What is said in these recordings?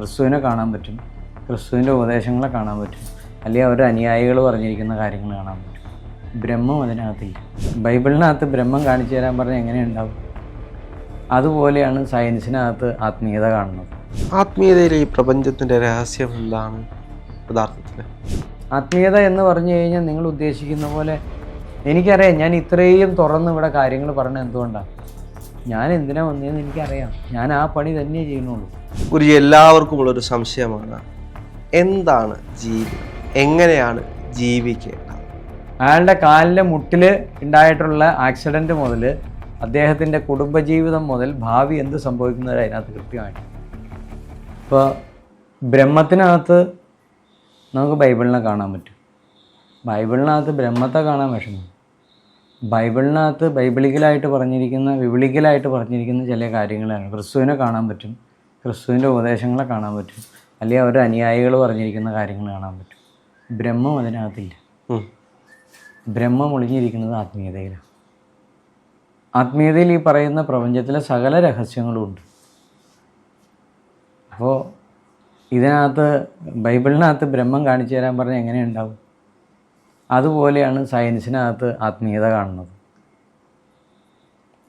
ക്രിസ്തുവിനെ കാണാൻ പറ്റും, ക്രിസ്തുവിൻ്റെ ഉപദേശങ്ങളെ കാണാൻ പറ്റും, അല്ലെങ്കിൽ അവരുടെ അനുയായികൾ പറഞ്ഞിരിക്കുന്ന കാര്യങ്ങൾ കാണാൻ പറ്റും. ബ്രഹ്മം അതിനകത്തില്ല. ബൈബിളിനകത്ത് ബ്രഹ്മം കാണിച്ചു തരാൻ പറഞ്ഞാൽ എങ്ങനെയുണ്ടാവും? അതുപോലെയാണ് സയൻസിനകത്ത് ആത്മീയത കാണുന്നത്. ആത്മീയതയിലെ ഈ പ്രപഞ്ചത്തിൻ്റെ രഹസ്യം എന്താണ് യഥാർത്ഥത്തിൽ? ആത്മീയത എന്ന് പറഞ്ഞു കഴിഞ്ഞാൽ നിങ്ങൾ ഉദ്ദേശിക്കുന്ന പോലെ എനിക്കറിയാം. ഞാൻ ഇത്രയും തുറന്ന് ഇവിടെ കാര്യങ്ങൾ പറഞ്ഞത് എന്തുകൊണ്ടാണ്? ഞാൻ എന്തിനാ വന്നതെന്ന് എനിക്കറിയാം. ഞാൻ ആ പണി തന്നെ ചെയ്യുന്നുള്ളൂ. ഗുരുജി, എല്ലാവർക്കുമുള്ളൊരു സംശയമാണ്, എന്താണ് ജീവിതം, എങ്ങനെയാണ് ജീവിക്കേണ്ടത്? അയാളുടെ കാലിൻ്റെ മുട്ടിൽ ഉണ്ടായിട്ടുള്ള ആക്സിഡൻറ്റ് മുതൽ അദ്ദേഹത്തിൻ്റെ കുടുംബജീവിതം മുതൽ ഭാവി എന്ത് സംഭവിക്കുന്നത് അതിനകത്ത് കൃത്യമായിട്ട്. ഇപ്പോൾ ബ്രഹ്മത്തിനകത്ത് നമുക്ക് ബൈബിളിനെ കാണാൻ പറ്റും. ബൈബിളിനകത്ത് ബ്രഹ്മത്തെ കാണാൻ വിഷമം. ബൈബിളിനകത്ത് വിവിളിക്കലായിട്ട് പറഞ്ഞിരിക്കുന്ന ചില കാര്യങ്ങളാണ്. ക്രിസ്തുവിനെ കാണാൻ പറ്റും, ക്രിസ്തുവിൻ്റെ ഉപദേശങ്ങളെ കാണാൻ പറ്റും, അല്ലെങ്കിൽ അവരുടെ അനുയായികൾ പറഞ്ഞിരിക്കുന്ന കാര്യങ്ങൾ കാണാൻ പറ്റും. ബ്രഹ്മം അതിനകത്തില്ല. ബ്രഹ്മം ഒളിഞ്ഞിരിക്കുന്നത് ആത്മീയതയിലാണ്. ആത്മീയതയിൽ ഈ പറയുന്ന പ്രപഞ്ചത്തിലെ സകല രഹസ്യങ്ങളും ഉണ്ട്. അപ്പോൾ ഇതിനകത്ത് ബൈബിളിനകത്ത് ബ്രഹ്മം കാണിച്ചു തരാൻ പറഞ്ഞാൽ എങ്ങനെയുണ്ടാവും? അതുപോലെയാണ് സയൻസിനകത്ത് ആത്മീയത കാണുന്നത്.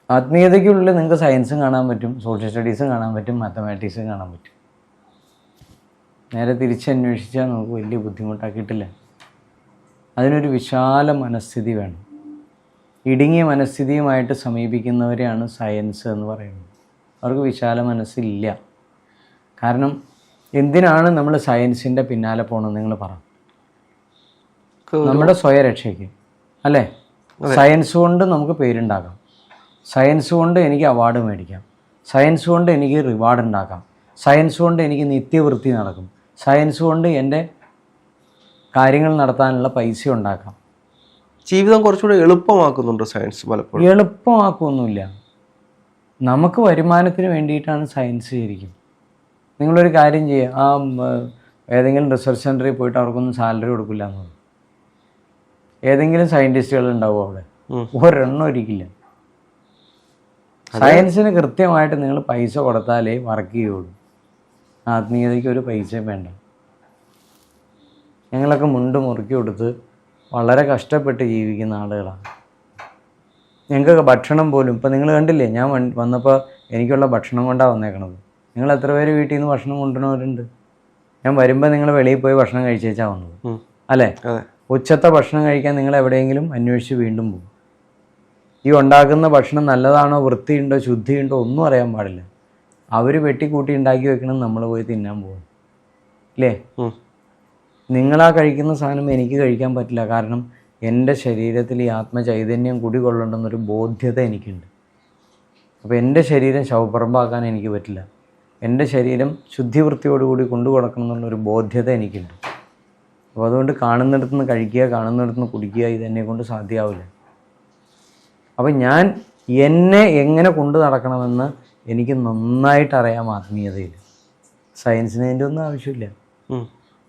ആത്മീയതയ്ക്കുള്ളിൽ നിങ്ങൾക്ക് സയൻസും കാണാൻ പറ്റും, സോഷ്യൽ സ്റ്റഡീസും കാണാൻ പറ്റും, മാത്തമാറ്റിക്സും കാണാൻ പറ്റും. നേരെ തിരിച്ചന്വേഷിച്ചാൽ നമുക്ക് വലിയ ബുദ്ധിമുട്ടാക്കിയിട്ടില്ല. അതിനൊരു വിശാല മനസ്ഥിതി വേണം. ഇടുങ്ങിയ മനസ്ഥിതിയുമായിട്ട് സമീപിക്കുന്നവരെയാണ് സയൻസ് എന്ന് പറയുന്നത്. അവർക്ക് വിശാല മനസ്സില്ല. കാരണം എന്തിനാണ് നമ്മൾ സയൻസിൻ്റെ പിന്നാലെ പോകണമെന്ന് നിങ്ങൾ പറ. നമ്മുടെ സ്വയരക്ഷയ്ക്ക് അല്ലേ? സയൻസ് കൊണ്ട് നമുക്ക് പേരുണ്ടാക്കാം, സയൻസ് കൊണ്ട് എനിക്ക് അവാർഡ് മേടിക്കാം, സയൻസ് കൊണ്ട് എനിക്ക് റിവാർഡ് ഉണ്ടാക്കാം, സയൻസ് കൊണ്ട് എനിക്ക് നിത്യവൃത്തി നടക്കും, സയൻസ് കൊണ്ട് എൻ്റെ കാര്യങ്ങൾ നടത്താനുള്ള പൈസ ഉണ്ടാക്കാം. ജീവിതം കുറച്ചുകൂടി എളുപ്പമാക്കുന്നുണ്ട് സയൻസ് പലപ്പോഴും. എളുപ്പമാക്കുമൊന്നുമില്ല. നമുക്ക് വരുമാനത്തിന് വേണ്ടിയിട്ടാണ് സയൻസ് ശരിക്കും. നിങ്ങളൊരു കാര്യം ചെയ്യുക, ഏതെങ്കിലും റിസർച്ച് സെൻറ്ററിൽ പോയിട്ട് അവർക്കൊന്നും സാലറി കൊടുക്കില്ല എന്ന് പറയും. ഏതെങ്കിലും സയൻറ്റിസ്റ്റുകൾ ഉണ്ടാവും അവിടെ? ഒരെണ്ണം ഒരിക്കില്ല. സയൻസിന് കൃത്യമായിട്ട് നിങ്ങൾ പൈസ കൊടുത്താലേ വർക്ക് ചെയ്യുള്ളൂ. ആത്മീയതയ്ക്ക് ഒരു പൈസയും വേണ്ട. ഞങ്ങളൊക്കെ മുണ്ട് മുറുക്കി കൊടുത്ത് വളരെ കഷ്ടപ്പെട്ട് ജീവിക്കുന്ന ആളുകളാണ്. ഞങ്ങൾക്ക് ഭക്ഷണം പോലും ഇപ്പം നിങ്ങൾ കണ്ടില്ലേ, ഞാൻ വന്നപ്പോൾ എനിക്കുള്ള ഭക്ഷണം കൊണ്ടാണ് വന്നേക്കണത്. നിങ്ങൾ എത്ര പേര് വീട്ടിൽ നിന്ന് ഭക്ഷണം കൊണ്ടുവരുന്നവരുണ്ട്? ഞാൻ വരുമ്പോൾ നിങ്ങൾ വെളിയിൽ പോയി ഭക്ഷണം കഴിച്ചേച്ചാണ് വന്നത് അല്ലേ? ഉച്ചത്തെ ഭക്ഷണം കഴിക്കാൻ നിങ്ങൾ എവിടെയെങ്കിലും അന്വേഷിച്ച് വീണ്ടും പോകും. ഈ ഉണ്ടാക്കുന്ന ഭക്ഷണം നല്ലതാണോ, വൃത്തിയുണ്ടോ, ശുദ്ധിയുണ്ടോ ഒന്നും അറിയാൻ പാടില്ല. അവർ വെട്ടിക്കൂട്ടി ഉണ്ടാക്കി വെക്കണം, നമ്മൾ പോയി തിന്നാൻ പോകും അല്ലേ? നിങ്ങളാ കഴിക്കുന്ന സാധനം എനിക്ക് കഴിക്കാൻ പറ്റില്ല. കാരണം എൻ്റെ ശരീരത്തിൽ ഈ ആത്മചൈതന്യം കുടികൊള്ളണമെന്നൊരു ബോധ്യത എനിക്കുണ്ട്. അപ്പോൾ എൻ്റെ ശരീരം ശവപ്പറമ്പാക്കാൻ എനിക്ക് പറ്റില്ല. എൻ്റെ ശരീരം ശുദ്ധിവൃത്തിയോടുകൂടി കൊണ്ടു കൊടുക്കണം എന്നുള്ളൊരു ബോധ്യത എനിക്കുണ്ട്. അപ്പോൾ അതുകൊണ്ട് കാണുന്നിടത്തു നിന്ന് കഴിക്കുക, കാണുന്നിടത്തു നിന്ന് കുടിക്കുക, ഇതെന്നെ കൊണ്ട് സാധ്യമാവില്ല. അപ്പം ഞാൻ എന്നെ എങ്ങനെ കൊണ്ടു നടക്കണമെന്ന് എനിക്ക് നന്നായിട്ട് അറിയാം ആത്മീയതയിൽ. സയൻസിന് അതിൻ്റെ ഒന്നും ആവശ്യമില്ല.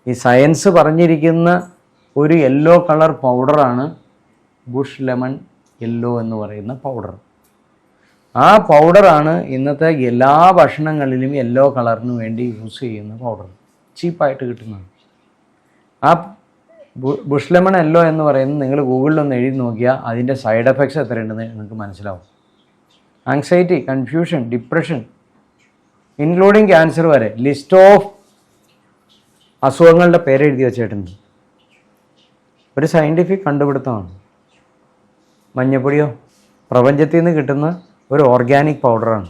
ഈ സയൻസ് പറഞ്ഞിരിക്കുന്ന ഒരു യെല്ലോ കളർ പൗഡറാണ് ബുഷ് ലെമൺ യെല്ലോ എന്ന് പറയുന്ന പൗഡർ. ആ പൗഡറാണ് ഇന്നത്തെ എല്ലാ ഭക്ഷണങ്ങളിലും യെല്ലോ കളറിന് വേണ്ടി യൂസ് ചെയ്യുന്ന പൗഡർ. ചീപ്പായിട്ട് കിട്ടുന്നതാണ്. ആ ബുഷ് ലെമൺ യെല്ലോ എന്ന് പറയുന്നത് നിങ്ങൾ ഗൂഗിളിലൊന്ന് എഴുതി നോക്കിയാൽ അതിൻ്റെ സൈഡ് എഫക്ട്സ് എത്രയുണ്ടെന്ന് നിങ്ങൾക്ക് മനസ്സിലാവും. Anxiety, confusion, depression, including cancer വരെ ലിസ്റ്റ് ഓഫ് അസുഖങ്ങളുടെ പേരെഴുതി വച്ചിട്ടുണ്ട്. ഒരു സയൻറ്റിഫിക് കണ്ടുപിടുത്തമാണ്. മഞ്ഞപ്പൊടിയോ പ്രപഞ്ചത്തിൽ നിന്ന് കിട്ടുന്ന ഒരു ഓർഗാനിക് പൗഡറാണ്.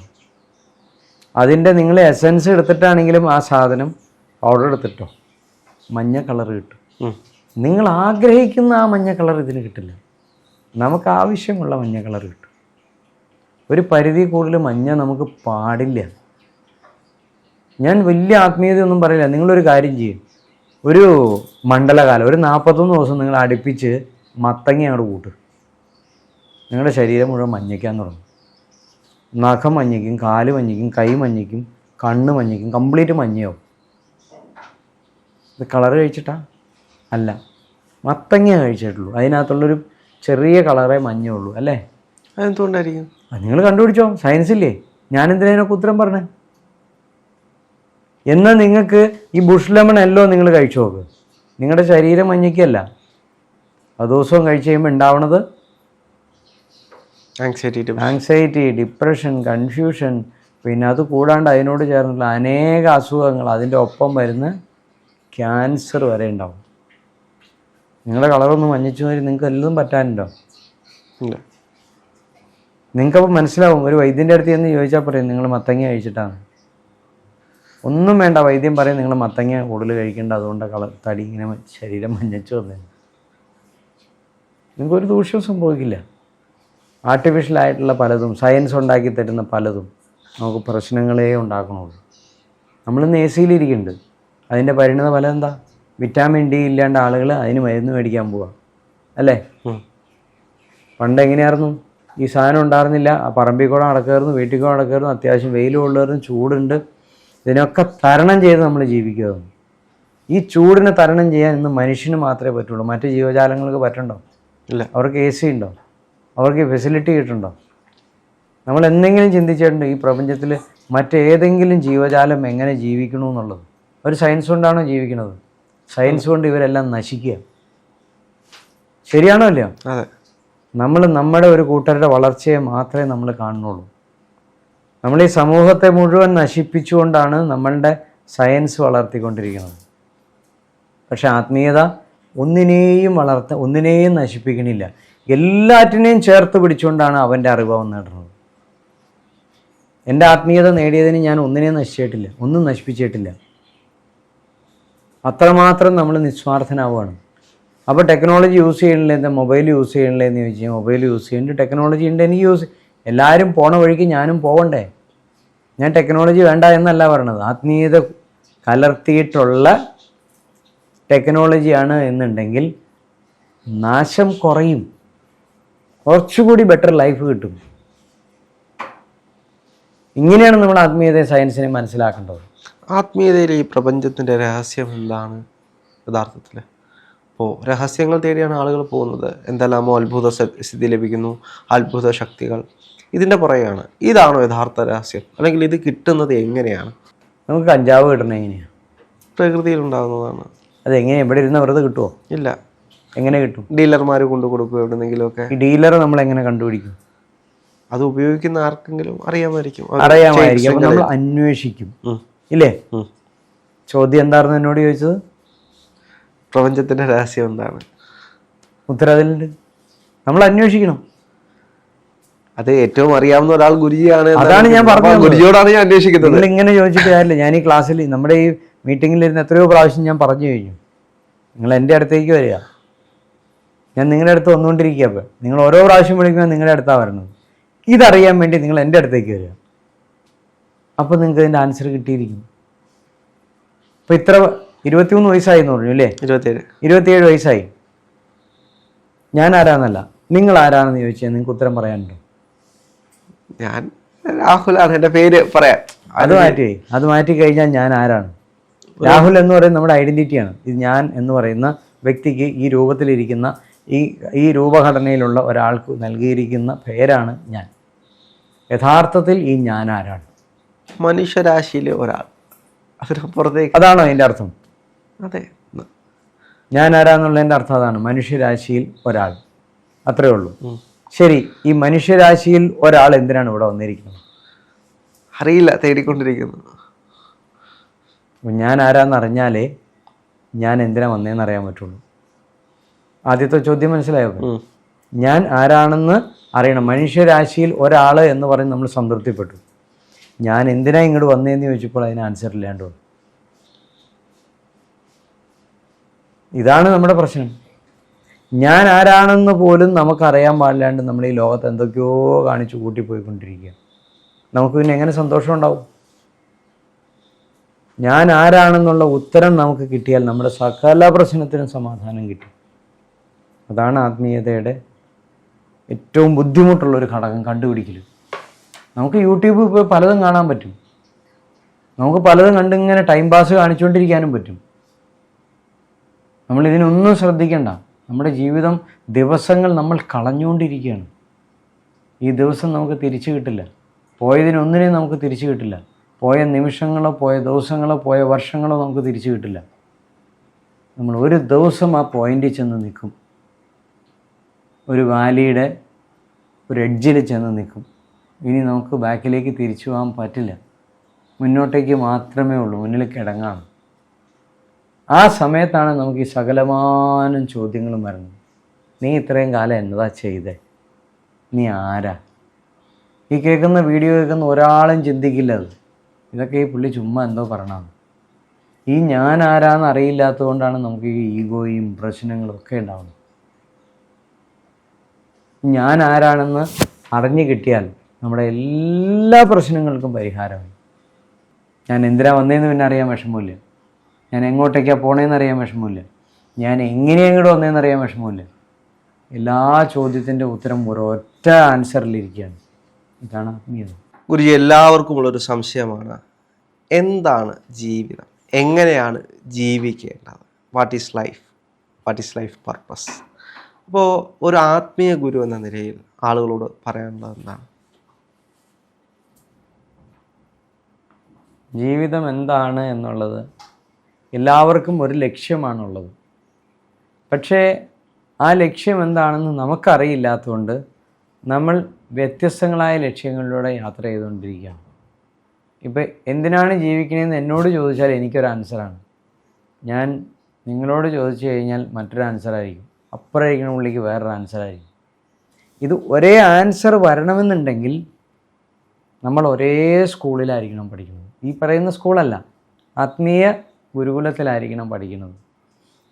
അതിൻ്റെ നിങ്ങൾ എസൻസ് എടുത്തിട്ടാണെങ്കിലും ആ സാധനം പൗഡർ എടുത്തിട്ടോ മഞ്ഞ കളർ കിട്ടും. നിങ്ങൾ ആഗ്രഹിക്കുന്ന ആ മഞ്ഞ കളർ ഇതിന് കിട്ടില്ല. നമുക്ക് ആവശ്യമുള്ള മഞ്ഞ കളർ കിട്ടും. ഒരു പരിധി കൂടുതൽ മഞ്ഞ നമുക്ക് പാടില്ല. ഞാൻ വലിയ ആത്മീയതയൊന്നും പറയില്ല. നിങ്ങളൊരു കാര്യം ചെയ്യും, ഒരു മണ്ഡലകാലം ഒരു 41 ദിവസം നിങ്ങൾ അടുപ്പിച്ച് മത്തങ്ങ അങ്ങോട്ട് കൂട്ടും. നിങ്ങളുടെ ശരീരം മുഴുവൻ മഞ്ഞയ്ക്കാൻ തുടങ്ങും. നഖം മഞ്ഞയ്ക്കും, കാല് മഞ്ഞയ്ക്കും, കൈ മഞ്ഞയ്ക്കും, കണ്ണ് മഞ്ഞയ്ക്കും, കംപ്ലീറ്റ് മഞ്ഞയാവും. ഇത് കളറ് കഴിച്ചിട്ടാ? അല്ല, മത്തങ്ങ കഴിച്ചിട്ടുള്ളൂ. അതിനകത്തുള്ളൊരു ചെറിയ കളറേ മഞ്ഞുള്ളൂ അല്ലേ? അതെന്തുകൊണ്ടായിരിക്കും? അത് നിങ്ങൾ കണ്ടുപിടിച്ചോ, സയൻസില്ലേ. ഞാനെന്തിനൊക്കെ ഉത്തരം പറഞ്ഞേ? എന്നാൽ നിങ്ങൾക്ക് ഈ ബുഷ് ലെമൺ എല്ലോ നിങ്ങൾ കഴിച്ചു നോക്ക്, നിങ്ങളുടെ ശരീരം മഞ്ഞയ്ക്കല്ല, അത് ദിവസവും കഴിച്ച് കഴിയുമ്പോൾ ഉണ്ടാവണത് ആങ്സൈറ്റി, ഡിപ്രഷൻ, കൺഫ്യൂഷൻ, പിന്നെ അത് കൂടാണ്ട് അതിനോട് ചേർന്നുള്ള അനേക അസുഖങ്ങൾ, അതിൻ്റെ ഒപ്പം വരുന്ന ക്യാൻസർ വരെ ഉണ്ടാവും. നിങ്ങളുടെ കളറൊന്ന് മഞ്ഞച്ചു മാറി നിങ്ങൾക്ക് എല്ലാം പറ്റാനുണ്ടോ? ഇല്ല. നിങ്ങൾക്കപ്പോൾ മനസ്സിലാവും. ഒരു വൈദ്യൻ്റെ അടുത്ത് ചെന്ന് ചോദിച്ചാൽ പറയും നിങ്ങൾ മത്തങ്ങ കഴിച്ചിട്ടാണ്. ഒന്നും വേണ്ട, വൈദ്യം പറയും നിങ്ങൾ മത്തങ്ങ കൂടുതൽ കഴിക്കേണ്ട, അതുകൊണ്ട് തടി ഇങ്ങനെ ശരീരം മഞ്ഞച്ചു വന്നേ. നിങ്ങൾക്കൊരു ദൂഷ്യവും സംഭവിക്കില്ല. ആർട്ടിഫിഷ്യലായിട്ടുള്ള പലതും, സയൻസ് ഉണ്ടാക്കി തരുന്ന പലതും നമുക്ക് പ്രശ്നങ്ങളേ ഉണ്ടാക്കണുള്ളൂ. നമ്മളിന്ന് എ സിയിലിരിക്കുന്നുണ്ട്, അതിൻ്റെ പരിണിത ഫലം എന്താ? വിറ്റാമിൻ ഡി ഇല്ലാണ്ട് ആളുകൾ അതിന് മരുന്ന് മേടിക്കാൻ പോവുക അല്ലേ? പണ്ട് എങ്ങനെയായിരുന്നു? ഈ സാധനം ഉണ്ടായിരുന്നില്ല, ആ പറമ്പിൽ കൂടെ നടക്കുമായിരുന്നു, വീട്ടിൽ കൂടെ നടക്കുമായിരുന്നു, അത്യാവശ്യം വെയിലും ഉള്ളവരും, ചൂടുണ്ട്, ഇതിനൊക്കെ തരണം ചെയ്ത് നമ്മൾ ജീവിക്കുകയായിരുന്നു. ഈ ചൂടിനെ തരണം ചെയ്യാൻ ഇന്ന് മനുഷ്യന് മാത്രമേ പറ്റുള്ളൂ. മറ്റ് ജീവജാലങ്ങൾക്ക് പറ്റണ്ടോ? ഇല്ല. അവർക്ക് എ സി ഉണ്ടോ? അവർക്ക് ഫെസിലിറ്റി കിട്ടുന്നുണ്ടോ? നമ്മൾ എന്തെങ്കിലും ചിന്തിച്ചിട്ടുണ്ട് ഈ പ്രപഞ്ചത്തിൽ മറ്റേതെങ്കിലും ജീവജാലം എങ്ങനെ ജീവിക്കണമെന്നുള്ളത്? ഒരു സയൻസ് കൊണ്ടാണോ ജീവിക്കുന്നത്? സയൻസ് കൊണ്ട് ഇവരെല്ലാം നശിക്കുക. ശരിയാണോ അല്ലയോ? നമ്മൾ നമ്മുടെ ഒരു കൂട്ടരുടെ വളർച്ചയെ മാത്രമേ നമ്മൾ കാണുന്നുള്ളൂ. നമ്മൾ ഈ സമൂഹത്തെ മുഴുവൻ നശിപ്പിച്ചുകൊണ്ടാണ് നമ്മളുടെ സയൻസ് വളർത്തിക്കൊണ്ടിരിക്കുന്നത്. പക്ഷെ ആത്മീയത ഒന്നിനെയും നശിപ്പിക്കണില്ല, എല്ലാറ്റിനെയും ചേർത്ത് പിടിച്ചുകൊണ്ടാണ് അവൻ്റെ അറിവ് അവൻ നേടുന്നത്. എൻ്റെ ആത്മീയത നേടിയതിന് ഞാൻ ഒന്നിനെയും നശിച്ചിട്ടില്ല, ഒന്നും നശിപ്പിച്ചിട്ടില്ല. അത്രമാത്രം നമ്മൾ നിസ്വാർത്ഥനാവുകയാണ്. അപ്പോൾ ടെക്നോളജി യൂസ് ചെയ്യണില്ലേ, എന്താ മൊബൈൽ യൂസ് ചെയ്യണില്ലേ എന്ന് ചോദിച്ചാൽ മൊബൈൽ യൂസ് ചെയ്യുന്നുണ്ട്, ടെക്നോളജി ഉണ്ട്, എനിക്ക് എല്ലാവരും പോണ വഴിക്ക് ഞാനും പോകണ്ടേ? ഞാൻ ടെക്നോളജി വേണ്ട എന്നല്ല പറയണത്. ആത്മീയത കലർത്തിയിട്ടുള്ള ടെക്നോളജിയാണ് എന്നുണ്ടെങ്കിൽ നാശം കുറയും, കുറച്ചുകൂടി ബെറ്റർ ലൈഫ് കിട്ടും. ഇങ്ങനെയാണ് നമ്മൾ ആത്മീയതയെ സയൻസിനെ മനസ്സിലാക്കേണ്ടത്. ആത്മീയതയിൽ ഈ പ്രപഞ്ചത്തിൻ്റെ രഹസ്യം എന്താണ് യഥാർത്ഥത്തിൽ? അപ്പോൾ രഹസ്യങ്ങൾ തേടിയാണ് ആളുകൾ പോകുന്നത്. എന്തെല്ലാമോ അത്ഭുത സ്ഥിതി ലഭിക്കുന്നു, അത്ഭുത ശക്തികൾ, ഇതിൻ്റെ പുറകെയാണ്. ഇതാണോ യഥാർത്ഥ രഹസ്യം? അല്ലെങ്കിൽ ഇത് കിട്ടുന്നത് എങ്ങനെയാണ്? നമുക്ക് കഞ്ചാവ് കിട്ടണത് എങ്ങനെയാണ്? പ്രകൃതിയിൽ ഉണ്ടാകുന്നതാണ്. അതെങ്ങനെ എവിടെ ഇരുന്ന് വെറുതെ കിട്ടുമോ? ഇല്ല. എങ്ങനെ കിട്ടും? ഡീലർമാർ കൊണ്ടു കൊടുക്കും എവിടെന്നെങ്കിലുമൊക്കെ. ഈ ഡീലർ നമ്മൾ എങ്ങനെ കണ്ടുപിടിക്കും? അത് ഉപയോഗിക്കുന്ന ആർക്കെങ്കിലും അറിയാമായിരിക്കും. അപ്പോൾ നമ്മൾ അന്വേഷിക്കും ഇല്ലേ? ചോദ്യം എന്തായിരുന്നു എന്നോട് ചോദിച്ചത്? പ്രപഞ്ചത്തിന്റെ രഹസ്യം എന്താണ്? ഉത്തരവിലുണ്ട്. നമ്മൾ അന്വേഷിക്കണം. അത് ഏറ്റവും അറിയാവുന്ന ഒരാൾ ഗുരുജിയാണ്. അതാണ് ഞാൻ പറഞ്ഞത്. ഗുരുജിയോടാണ് ഞാൻ അന്വേഷിക്കുന്നത്. നിങ്ങൾ ഇങ്ങനെ ചോദിച്ചിട്ട് കാര്യമില്ല. ഞാൻ ഈ ക്ലാസ്സിൽ നമ്മുടെ ഈ മീറ്റിങ്ങിലിരുന്ന് എത്രയോ പ്രാവശ്യം ഞാൻ പറഞ്ഞു കഴിഞ്ഞു, നിങ്ങൾ എൻ്റെ അടുത്തേക്ക് വരിക, ഞാൻ നിങ്ങളുടെ അടുത്ത് വന്നുകൊണ്ടിരിക്കുക. അപ്പോൾ നിങ്ങൾ ഓരോ പ്രാവശ്യം വിളിക്കുമ്പോൾ നിങ്ങളുടെ അടുത്താണ് വരുന്നത്. ഇതറിയാൻ വേണ്ടി നിങ്ങൾ എൻ്റെ അടുത്തേക്ക് വരിക, അപ്പോൾ നിങ്ങൾക്ക് ഇതിൻ്റെ ആൻസർ കിട്ടിയിരിക്കും. ഇപ്പോൾ ഇത്ര 23 വയസ്സായി എന്ന് പറഞ്ഞു അല്ലേ? 27 വയസ്സായി. ഞാൻ ആരാന്നല്ല, നിങ്ങൾ ആരാണെന്ന് ചോദിച്ചാൽ നിങ്ങൾക്ക് ഉത്തരം പറയാനുണ്ടോ? ഞാൻ രാഹുലാണ്, എൻ്റെ പേര് പറയാം. അത് മാറ്റി കഴിഞ്ഞാൽ ഞാൻ ആരാണ്? രാഹുൽ എന്ന് പറയുന്നത് നമ്മുടെ ഐഡന്റിറ്റിയാണ്. ഇത് ഞാൻ എന്ന് പറയുന്ന വ്യക്തിക്ക് ഈ രൂപത്തിലിരിക്കുന്ന ഈ രൂപഘടനയിലുള്ള ഒരാൾക്ക് നൽകിയിരിക്കുന്ന പേരാണ് ഞാൻ. യഥാർത്ഥത്തിൽ ഈ ഞാൻ ആരാണ്? മനുഷ്യരാശിയിലെ ഒരാൾ. അതിനപ്പുറത്തേക്ക് അതാണോ അതിൻ്റെ അർത്ഥം? അതെ, ഞാൻ ആരാന്നുള്ളതിൻ്റെ അർത്ഥം അതാണ്, മനുഷ്യരാശിയിൽ ഒരാൾ, അത്രേ ഉള്ളൂ. ശരി, ഈ മനുഷ്യരാശിയിൽ ഒരാൾ എന്തിനാണ് ഇവിടെ വന്നിരിക്കുന്നത്? അറിയില്ല, തേടിക്കൊണ്ടിരിക്കുന്നു. ഞാൻ ആരാന്ന് അറിഞ്ഞാലേ ഞാൻ എന്തിനാ വന്നതെന്ന് അറിയാൻ പറ്റുള്ളൂ. ആദ്യത്തെ ചോദ്യം മനസ്സിലായോ? ഞാൻ ആരാണെന്ന് അറിയണം. മനുഷ്യരാശിയിൽ ഒരാൾ എന്ന് പറഞ്ഞ് നമ്മൾ സംതൃപ്തിപ്പെട്ടു. ഞാൻ എന്തിനാ ഇങ്ങോട്ട് വന്നതെന്ന് ചോദിച്ചപ്പോൾ അതിന് ആൻസർ ഇല്ലാണ്ട് വന്നു. ഇതാണ് നമ്മുടെ പ്രശ്നം. ഞാൻ ആരാണെന്ന് പോലും നമുക്കറിയാൻ പാടില്ലാണ്ട് നമ്മൾ ഈ ലോകത്ത് എന്തൊക്കെയോ കാണിച്ചു കൂട്ടിപ്പോയിക്കൊണ്ടിരിക്കുക. നമുക്ക് പിന്നെ എങ്ങനെ സന്തോഷം ഉണ്ടാവും? ഞാൻ ആരാണെന്നുള്ള ഉത്തരം നമുക്ക് കിട്ടിയാൽ നമ്മുടെ സകല പ്രശ്നത്തിനും സമാധാനം കിട്ടും. അതാണ് ആത്മീയതയുടെ ഏറ്റവും ബുദ്ധിമുട്ടുള്ളൊരു ഘടകം, കണ്ടുപിടിക്കൽ. നമുക്ക് യൂട്യൂബ് ഇപ്പോൾ പലതും കാണാൻ പറ്റും, നമുക്ക് പലതും കണ്ടിങ്ങനെ ടൈം പാസ് കാണിച്ചുകൊണ്ടിരിക്കാനും പറ്റും. നമ്മളിതിനൊന്നും ശ്രദ്ധിക്കണ്ട. നമ്മുടെ ജീവിതം ദിവസങ്ങൾ നമ്മൾ കളഞ്ഞുകൊണ്ടിരിക്കുകയാണ്. ഈ ദിവസം നമുക്ക് തിരിച്ചു കിട്ടില്ല, പോയതിനൊന്നിനെയും നമുക്ക് തിരിച്ചു കിട്ടില്ല. പോയ നിമിഷങ്ങളോ പോയ ദിവസങ്ങളോ പോയ വർഷങ്ങളോ നമുക്ക് തിരിച്ചു കിട്ടില്ല. നമ്മൾ ഒരു ദിവസം ആ പോയിന്റിൽ ചെന്ന് നിൽക്കും, ഒരു വാലിയുടെ ഒരു എഡ്ജിൽ ചെന്ന് നിൽക്കും. ഇനി നമുക്ക് ബാക്കിലേക്ക് തിരിച്ചു പോകാൻ പറ്റില്ല, മുന്നോട്ടേക്ക് മാത്രമേ ഉള്ളൂ, മുന്നിൽ കിടങ്ങാണ്. ആ സമയത്താണ് നമുക്ക് ഈ സകലമാനം ചോദ്യങ്ങളും വരുന്നത്. നീ ഇത്രയും കാലം എന്നതാ ചെയ്തേ? നീ ആരാ? ഈ കേൾക്കുന്ന വീഡിയോ കേൾക്കുന്ന ഒരാളും ചിന്തിക്കില്ല അത്. ഇതൊക്കെ ഈ പുള്ളി ചുമ്മാ എന്തോ പറയണം. ഈ ഞാൻ ആരാന്ന് അറിയില്ലാത്തത് കൊണ്ടാണ് നമുക്ക് ഈ ഈഗോയും പ്രശ്നങ്ങളും ഒക്കെ ഉണ്ടാവുന്നത്. ഞാൻ ആരാണെന്ന് അറിഞ്ഞു കിട്ടിയാൽ നമ്മുടെ എല്ലാ പ്രശ്നങ്ങൾക്കും പരിഹാരമായി. ഞാൻ എന്തിനാ വന്നതെന്ന് പിന്നെ അറിയാൻ വിഷമമില്ല, ഞാൻ എങ്ങോട്ടേക്കാണ് പോണേന്ന് അറിയാൻ വിഷമമില്ല, ഞാൻ എങ്ങനെ അങ്ങോട്ട് വന്നതെന്ന് അറിയാൻ വിഷമമില്ല. എല്ലാ ചോദ്യത്തിൻ്റെ ഉത്തരം ഒരൊറ്റ ആൻസറിലിരിക്കുകയാണ്. ഇതാണ് ആത്മീയത. ഗുരുജി, എല്ലാവർക്കും ഉള്ളൊരു സംശയമാണ്, എന്താണ് ജീവിതം, എങ്ങനെയാണ് ജീവിക്കേണ്ടത്, what is life, what is life purpose? അപ്പോൾ ഒരു ആത്മീയ ഗുരു എന്ന നിലയിൽ ആളുകളോട് പറയാനുള്ളത് എന്താണ്? ജീവിതം എന്താണ് എന്നുള്ളത് എല്ലാവർക്കും ഒരു ലക്ഷ്യമാണുള്ളത്. പക്ഷേ ആ ലക്ഷ്യം എന്താണെന്ന് നമുക്കറിയില്ലാത്തതുകൊണ്ട് നമ്മൾ വ്യത്യസ്തങ്ങളായ ലക്ഷ്യങ്ങളിലൂടെ യാത്ര ചെയ്തുകൊണ്ടിരിക്കുകയാണ്. ഇപ്പം എന്തിനാണ് ജീവിക്കണതെന്ന് എന്നോട് ചോദിച്ചാൽ എനിക്കൊരു ആൻസറാണ്, ഞാൻ നിങ്ങളോട് ചോദിച്ചു കഴിഞ്ഞാൽ മറ്റൊരു ആൻസറായിരിക്കും, അപ്പുറമായിരിക്കണ പുള്ളിക്ക് വേറൊരു ആൻസറായിരിക്കും. ഇത് ഒരേ ആൻസർ വരണമെന്നുണ്ടെങ്കിൽ നമ്മൾ ഒരേ സ്കൂളിലായിരിക്കണം പഠിക്കുന്നത്. ഈ പറയുന്ന സ്കൂളല്ല, ആത്മീയ ഗുരുകുലത്തിലായിരിക്കണം പഠിക്കുന്നത്.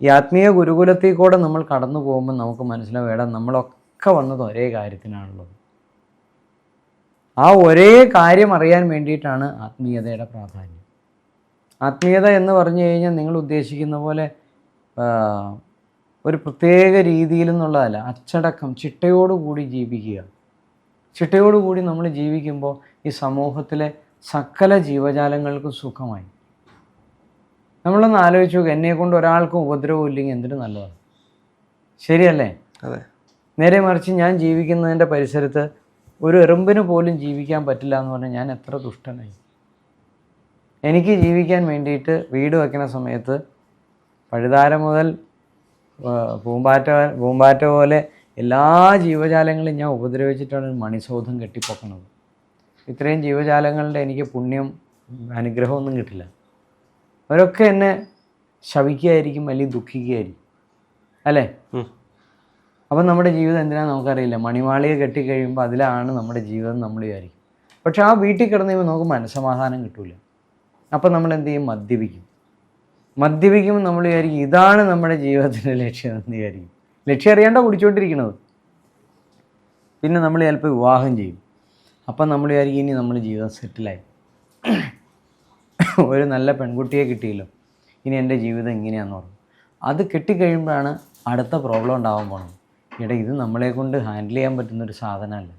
ഈ ആത്മീയ ഗുരുകുലത്തിൽ കൂടെ നമ്മൾ കടന്നു പോകുമ്പോൾ നമുക്ക് മനസ്സിലാവും, എടാ നമ്മളൊക്കെ വന്നത് ഒരേ കാര്യത്തിനാണുള്ളത്. ആ ഒരേ കാര്യം അറിയാൻ വേണ്ടിയിട്ടാണ് ആത്മീയതയുടെ പ്രാധാന്യം. ആത്മീയത എന്ന് പറഞ്ഞു കഴിഞ്ഞാൽ നിങ്ങൾ ഉദ്ദേശിക്കുന്ന പോലെ ഒരു പ്രത്യേക രീതിയിൽ എന്നുള്ളതല്ല, അച്ചടക്കം, ചിട്ടയോടുകൂടി ജീവിക്കുക. ചിട്ടയോടുകൂടി നമ്മൾ ജീവിക്കുമ്പോൾ ഈ സമൂഹത്തിലെ സകല ജീവജാലങ്ങൾക്കും സുഖമായി. നമ്മളൊന്ന് ആലോചിച്ച് നോക്കുക, എന്നെക്കൊണ്ട് ഒരാൾക്കും ഉപദ്രവം ഇല്ലെങ്കിൽ എന്തിനു നല്ലതാണ്, ശരിയല്ലേ? അതെ. നേരെ മറിച്ച് ഞാൻ ജീവിക്കുന്നതിൻ്റെ പരിസരത്ത് ഒരു എറുമ്പിന് പോലും ജീവിക്കാൻ പറ്റില്ല എന്ന് പറഞ്ഞാൽ ഞാൻ എത്ര ദുഷ്ടനായി. എനിക്ക് ജീവിക്കാൻ വേണ്ടിയിട്ട് വീട് വയ്ക്കുന്ന സമയത്ത് പഴുതാര മുതൽ പൂമ്പാറ്റ പോലെ എല്ലാ ജീവജാലങ്ങളും ഞാൻ ഉപദ്രവിച്ചിട്ടാണ് ഒരു മണിസൗധം കെട്ടിപ്പൊക്കണത്. ഇത്രയും ജീവജാലങ്ങളുടെ എനിക്ക് പുണ്യം അനുഗ്രഹമൊന്നും കിട്ടില്ല. അവരൊക്കെ എന്നെ ശപിക്കുകയായിരിക്കും, അല്ലെങ്കിൽ ദുഃഖിക്കുകയായിരിക്കും, അല്ലേ? അപ്പം നമ്മുടെ ജീവിതം എന്തിനാണെന്ന് നമുക്കറിയില്ല. മണിമാളിക കെട്ടിക്കഴിയുമ്പോൾ അതിലാണ് നമ്മുടെ ജീവിതം നമ്മൾ വിചാരിക്കും. പക്ഷെ ആ വീട്ടിൽ കിടന്നു കഴിയുമ്പോൾ നമുക്ക് മനസ്സമാധാനം കിട്ടില്ല. അപ്പം നമ്മൾ എന്ത് ചെയ്യും? മദ്യപിക്കുമ്പോൾ നമ്മൾ വിചാരിക്കും ഇതാണ് നമ്മുടെ ജീവിതത്തിൻ്റെ ലക്ഷ്യം എന്ന് വിചാരിക്കും. ലക്ഷ്യം അറിയാണ്ടാണ് കുടിച്ചുകൊണ്ടിരിക്കുന്നത്. പിന്നെ നമ്മൾ ചിലപ്പോൾ വിവാഹം ചെയ്യും. അപ്പം നമ്മൾ വിചാരിക്കും ഇനി നമ്മൾ ജീവിതം സെറ്റിലായി, ഒരു നല്ല പെൺകുട്ടിയെ കിട്ടിയല്ലോ, ഇനി എൻ്റെ ജീവിതം ഇങ്ങനെയാണെന്ന് പറഞ്ഞു. അത് കിട്ടിക്കഴിയുമ്പോഴാണ് അടുത്ത പ്രോബ്ലം ഉണ്ടാവാൻ പോണത്. ഇത് നമ്മളെ കൊണ്ട് ഹാൻഡിൽ ചെയ്യാൻ പറ്റുന്നൊരു സാധനമല്ല.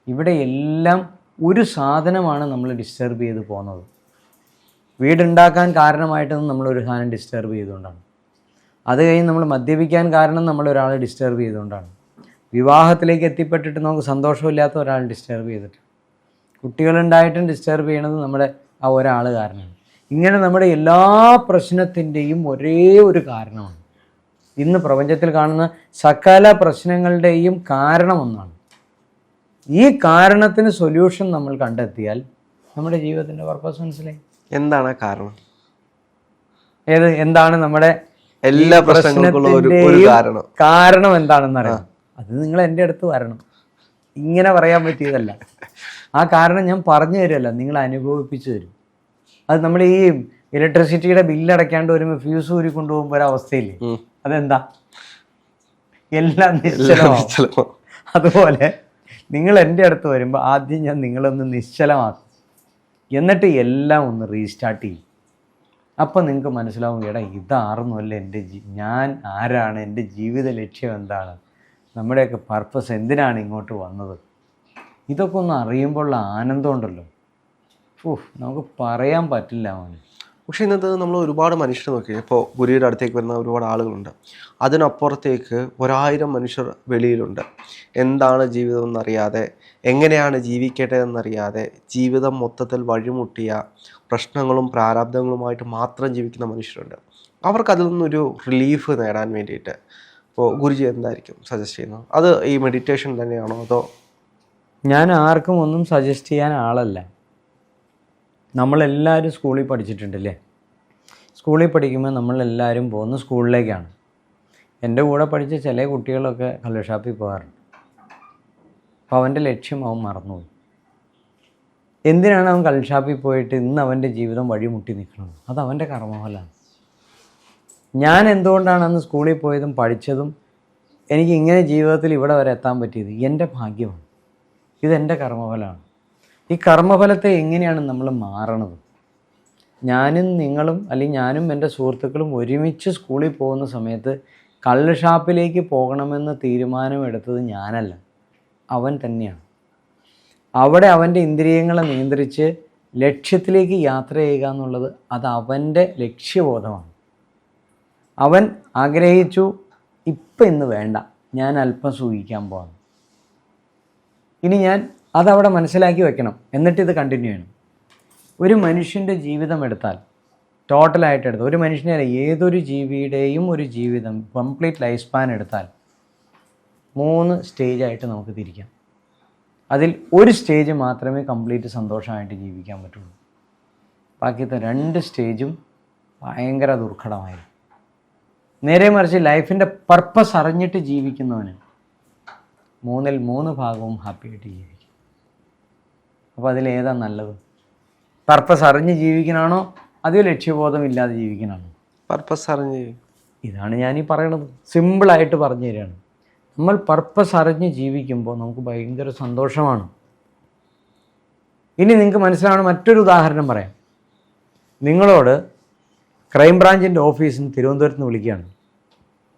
ഇവിടെ എല്ലാം ഒരു സാധനമാണ് നമ്മൾ ഡിസ്റ്റർബ് ചെയ്ത് പോകുന്നത്. വീടുണ്ടാക്കാൻ കാരണമായിട്ടൊന്നും നമ്മളൊരു സാധനം ഡിസ്റ്റർബ് ചെയ്തുകൊണ്ടാണ്. അത് കഴിഞ്ഞ് നമ്മൾ മദ്യപിക്കാൻ കാരണം നമ്മളൊരാളെ ഡിസ്റ്റർബ് ചെയ്തുകൊണ്ടാണ്. വിവാഹത്തിലേക്ക് എത്തിപ്പെട്ടിട്ട് നമുക്ക് സന്തോഷമില്ലാത്ത ഒരാൾ ഡിസ്റ്റർബ് ചെയ്തിട്ട്, കുട്ടികളുണ്ടായിട്ടും ഡിസ്റ്റർബ് ചെയ്യണത് നമ്മുടെ ആ ഒരാൾ കാരണമാണ്. ഇങ്ങനെ നമ്മുടെ എല്ലാ പ്രശ്നത്തിൻ്റെയും ഒരേ ഒരു കാരണമാണ്. ഇന്ന് പ്രപഞ്ചത്തിൽ കാണുന്ന സകല പ്രശ്നങ്ങളുടെയും കാരണം ഒന്നാണ്. ഈ കാരണത്തിന് സൊല്യൂഷൻ നമ്മൾ കണ്ടെത്തിയാൽ നമ്മുടെ ജീവിതത്തിൻ്റെ പർപ്പസ് മനസ്സിലായി. എന്താണ് കാരണം? എന്താണ് നമ്മുടെ എല്ലാ പ്രശ്നത്തിന്റെയും കാരണം എന്താണെന്ന് അറിയാം. അത് നിങ്ങൾ എൻ്റെ അടുത്ത് വരണം. ഇങ്ങനെ പറയാൻ പറ്റിയതല്ല. ആ കാരണം ഞാൻ പറഞ്ഞു തരുമല്ല, നിങ്ങൾ അനുഭവിപ്പിച്ചു തരും. അത് നമ്മൾ ഈ ഇലക്ട്രിസിറ്റിയുടെ ബില്ലടയ്ക്കാണ്ട് വരുമ്പോൾ ഫ്യൂസ് ഊരി കൊണ്ടുപോകുമ്പോൾ ഒരവസ്ഥയില്ലേ, അതെന്താ? എല്ലാം നിശ്ചലമാവും. അതുപോലെ നിങ്ങൾ എൻ്റെ അടുത്ത് വരുമ്പോൾ ആദ്യം ഞാൻ നിങ്ങളൊന്ന് നിശ്ചലമാക്കും, എന്നിട്ട് എല്ലാം ഒന്ന് റീസ്റ്റാർട്ട് ചെയ്യും. അപ്പം നിങ്ങൾക്ക് മനസ്സിലാവും, എടാ ഇതാർന്നുമല്ല എൻ്റെ ഞാൻ ആരാണ്, എൻ്റെ ജീവിത ലക്ഷ്യം എന്താണ്, നമ്മുടെയൊക്കെ പർപ്പസ് എന്തിനാണ് ഇങ്ങോട്ട് വന്നത്. ഇതൊക്കെ ഒന്ന് അറിയുമ്പോഴുള്ള ആനന്ദം ഉണ്ടല്ലോ, നമുക്ക് പറയാൻ പറ്റില്ല മോനെ. പക്ഷേ ഇന്നത്തെ നമ്മൾ ഒരുപാട് മനുഷ്യർ നോക്കി, ഇപ്പോൾ ഗുരുയുടെ അടുത്തേക്ക് വരുന്ന ഒരുപാട് ആളുകളുണ്ട്. അതിനപ്പുറത്തേക്ക് 1000 മനുഷ്യർ വെളിയിലുണ്ട്. എന്താണ് ജീവിതം എന്നറിയാതെ, എങ്ങനെയാണ് ജീവിക്കേണ്ടതെന്നറിയാതെ, ജീവിതം മൊത്തത്തിൽ വഴിമുട്ടിയ പ്രശ്നങ്ങളും പ്രാരാബ്ദങ്ങളുമായിട്ട് മാത്രം ജീവിക്കുന്ന മനുഷ്യരുണ്ട്. അവർക്ക് അതിൽ നിന്നൊരു റിലീഫ് നേടാൻ വേണ്ടിയിട്ട് ഇപ്പോൾ ഗുരുജി എന്തായിരിക്കും സജസ്റ്റ് ചെയ്യുന്നത്? അത് ഈ മെഡിറ്റേഷൻ തന്നെയാണോ, അതോ? ഞാൻ ആർക്കും ഒന്നും സജസ്റ്റ് ചെയ്യാൻ ആളല്ല. നമ്മളെല്ലാവരും സ്കൂളിൽ പഠിച്ചിട്ടുണ്ടല്ലേ? സ്കൂളിൽ പഠിക്കുമ്പോൾ നമ്മളെല്ലാവരും പോകുന്ന സ്കൂളിലേക്കാണ്. എൻ്റെ കൂടെ പഠിച്ച ചില കുട്ടികളൊക്കെ കള്ളുഷാപ്പിൽ പോകാറുണ്ട്. അപ്പോൾ അവൻ്റെ ലക്ഷ്യം അവൻ മറന്നുപോയി. എന്തിനാണ് അവൻ കള്ളുഷാപ്പിൽ പോയിട്ട് ഇന്ന് അവൻ്റെ ജീവിതം വഴിമുട്ടി നിൽക്കുന്നത്? അത് അവൻ്റെ കർമ്മഫലമാണ്. ഞാൻ എന്തുകൊണ്ടാണ് അന്ന് സ്കൂളിൽ പോയതും പഠിച്ചതും എനിക്ക് ഇങ്ങനെ ജീവിതത്തിൽ ഇവിടെ വരെ എത്താൻ പറ്റിയത്? എൻ്റെ ഭാഗ്യമാണ്. ഇതെൻ്റെ കർമ്മഫലമാണ്. ഈ കർമ്മഫലത്തെ എങ്ങനെയാണ് നമ്മൾ മാറണത്? ഞാനും നിങ്ങളും, അല്ലെങ്കിൽ ഞാനും എൻ്റെ സുഹൃത്തുക്കളും ഒരുമിച്ച് സ്കൂളിൽ പോകുന്ന സമയത്ത് കള്ള് ഷാപ്പിലേക്ക് പോകണമെന്ന് തീരുമാനമെടുത്തത് ഞാനല്ല, അവൻ തന്നെയാണ്. അവിടെ അവൻ്റെ ഇന്ദ്രിയങ്ങളെ നിയന്ത്രിച്ച് ലക്ഷ്യത്തിലേക്ക് യാത്ര ചെയ്യുക എന്നുള്ളത് അത് അവൻ്റെ ലക്ഷ്യബോധമാണ്. അവൻ ആഗ്രഹിച്ചു, ഇന്ന് വേണ്ട, ഞാൻ അല്പം സൂഹിക്കാൻ പോകാം. ഇനി ഞാൻ അതവിടെ മനസ്സിലാക്കി വെക്കണം, എന്നിട്ടിത് കണ്ടിന്യൂ ചെയ്യണം. ഒരു മനുഷ്യൻ്റെ ജീവിതം എടുത്താൽ, ടോട്ടലായിട്ട് എടുത്താൽ, ഒരു മനുഷ്യനെ ഏതൊരു ജീവിയുടെയും ഒരു ജീവിതം കംപ്ലീറ്റ് ലൈഫ് സ്പാൻ എടുത്താൽ 3 സ്റ്റേജായിട്ട് നമുക്ക് തിരിക്കാം. അതിൽ ഒരു സ്റ്റേജ് മാത്രമേ കംപ്ലീറ്റ് സന്തോഷമായിട്ട് ജീവിക്കാൻ പറ്റുള്ളൂ. ബാക്കിയത്തെ 2 സ്റ്റേജും ഭയങ്കര ദുർഘടമായിരുന്നു. നേരെ മറിച്ച് ലൈഫിൻ്റെ പർപ്പസ് അറിഞ്ഞിട്ട് ജീവിക്കുന്നവന് 3 ഭാഗവും ഹാപ്പിയായിട്ട് ജീവിക്കും. അപ്പോൾ അതിലേതാ നല്ലത്? പർപ്പസ് അറിഞ്ഞ് ജീവിക്കണാണോ അതോ ലക്ഷ്യബോധം ഇല്ലാതെ ജീവിക്കണാണോ? പർപ്പസ് അറിഞ്ഞ്. ഇതാണ് ഞാനീ പറയണത്. സിമ്പിളായിട്ട് പറഞ്ഞു തരികയാണ്. നമ്മൾ പർപ്പസ് അറിഞ്ഞ് ജീവിക്കുമ്പോൾ നമുക്ക് ഭയങ്കര സന്തോഷമാണ്. ഇനി നിങ്ങൾക്ക് മനസ്സിലാവണ മറ്റൊരു ഉദാഹരണം പറയാം. നിങ്ങളോട് ക്രൈംബ്രാഞ്ചിൻ്റെ ഓഫീസിൽ നിന്ന് തിരുവനന്തപുരത്ത് നിന്ന് വിളിക്കുകയാണ്.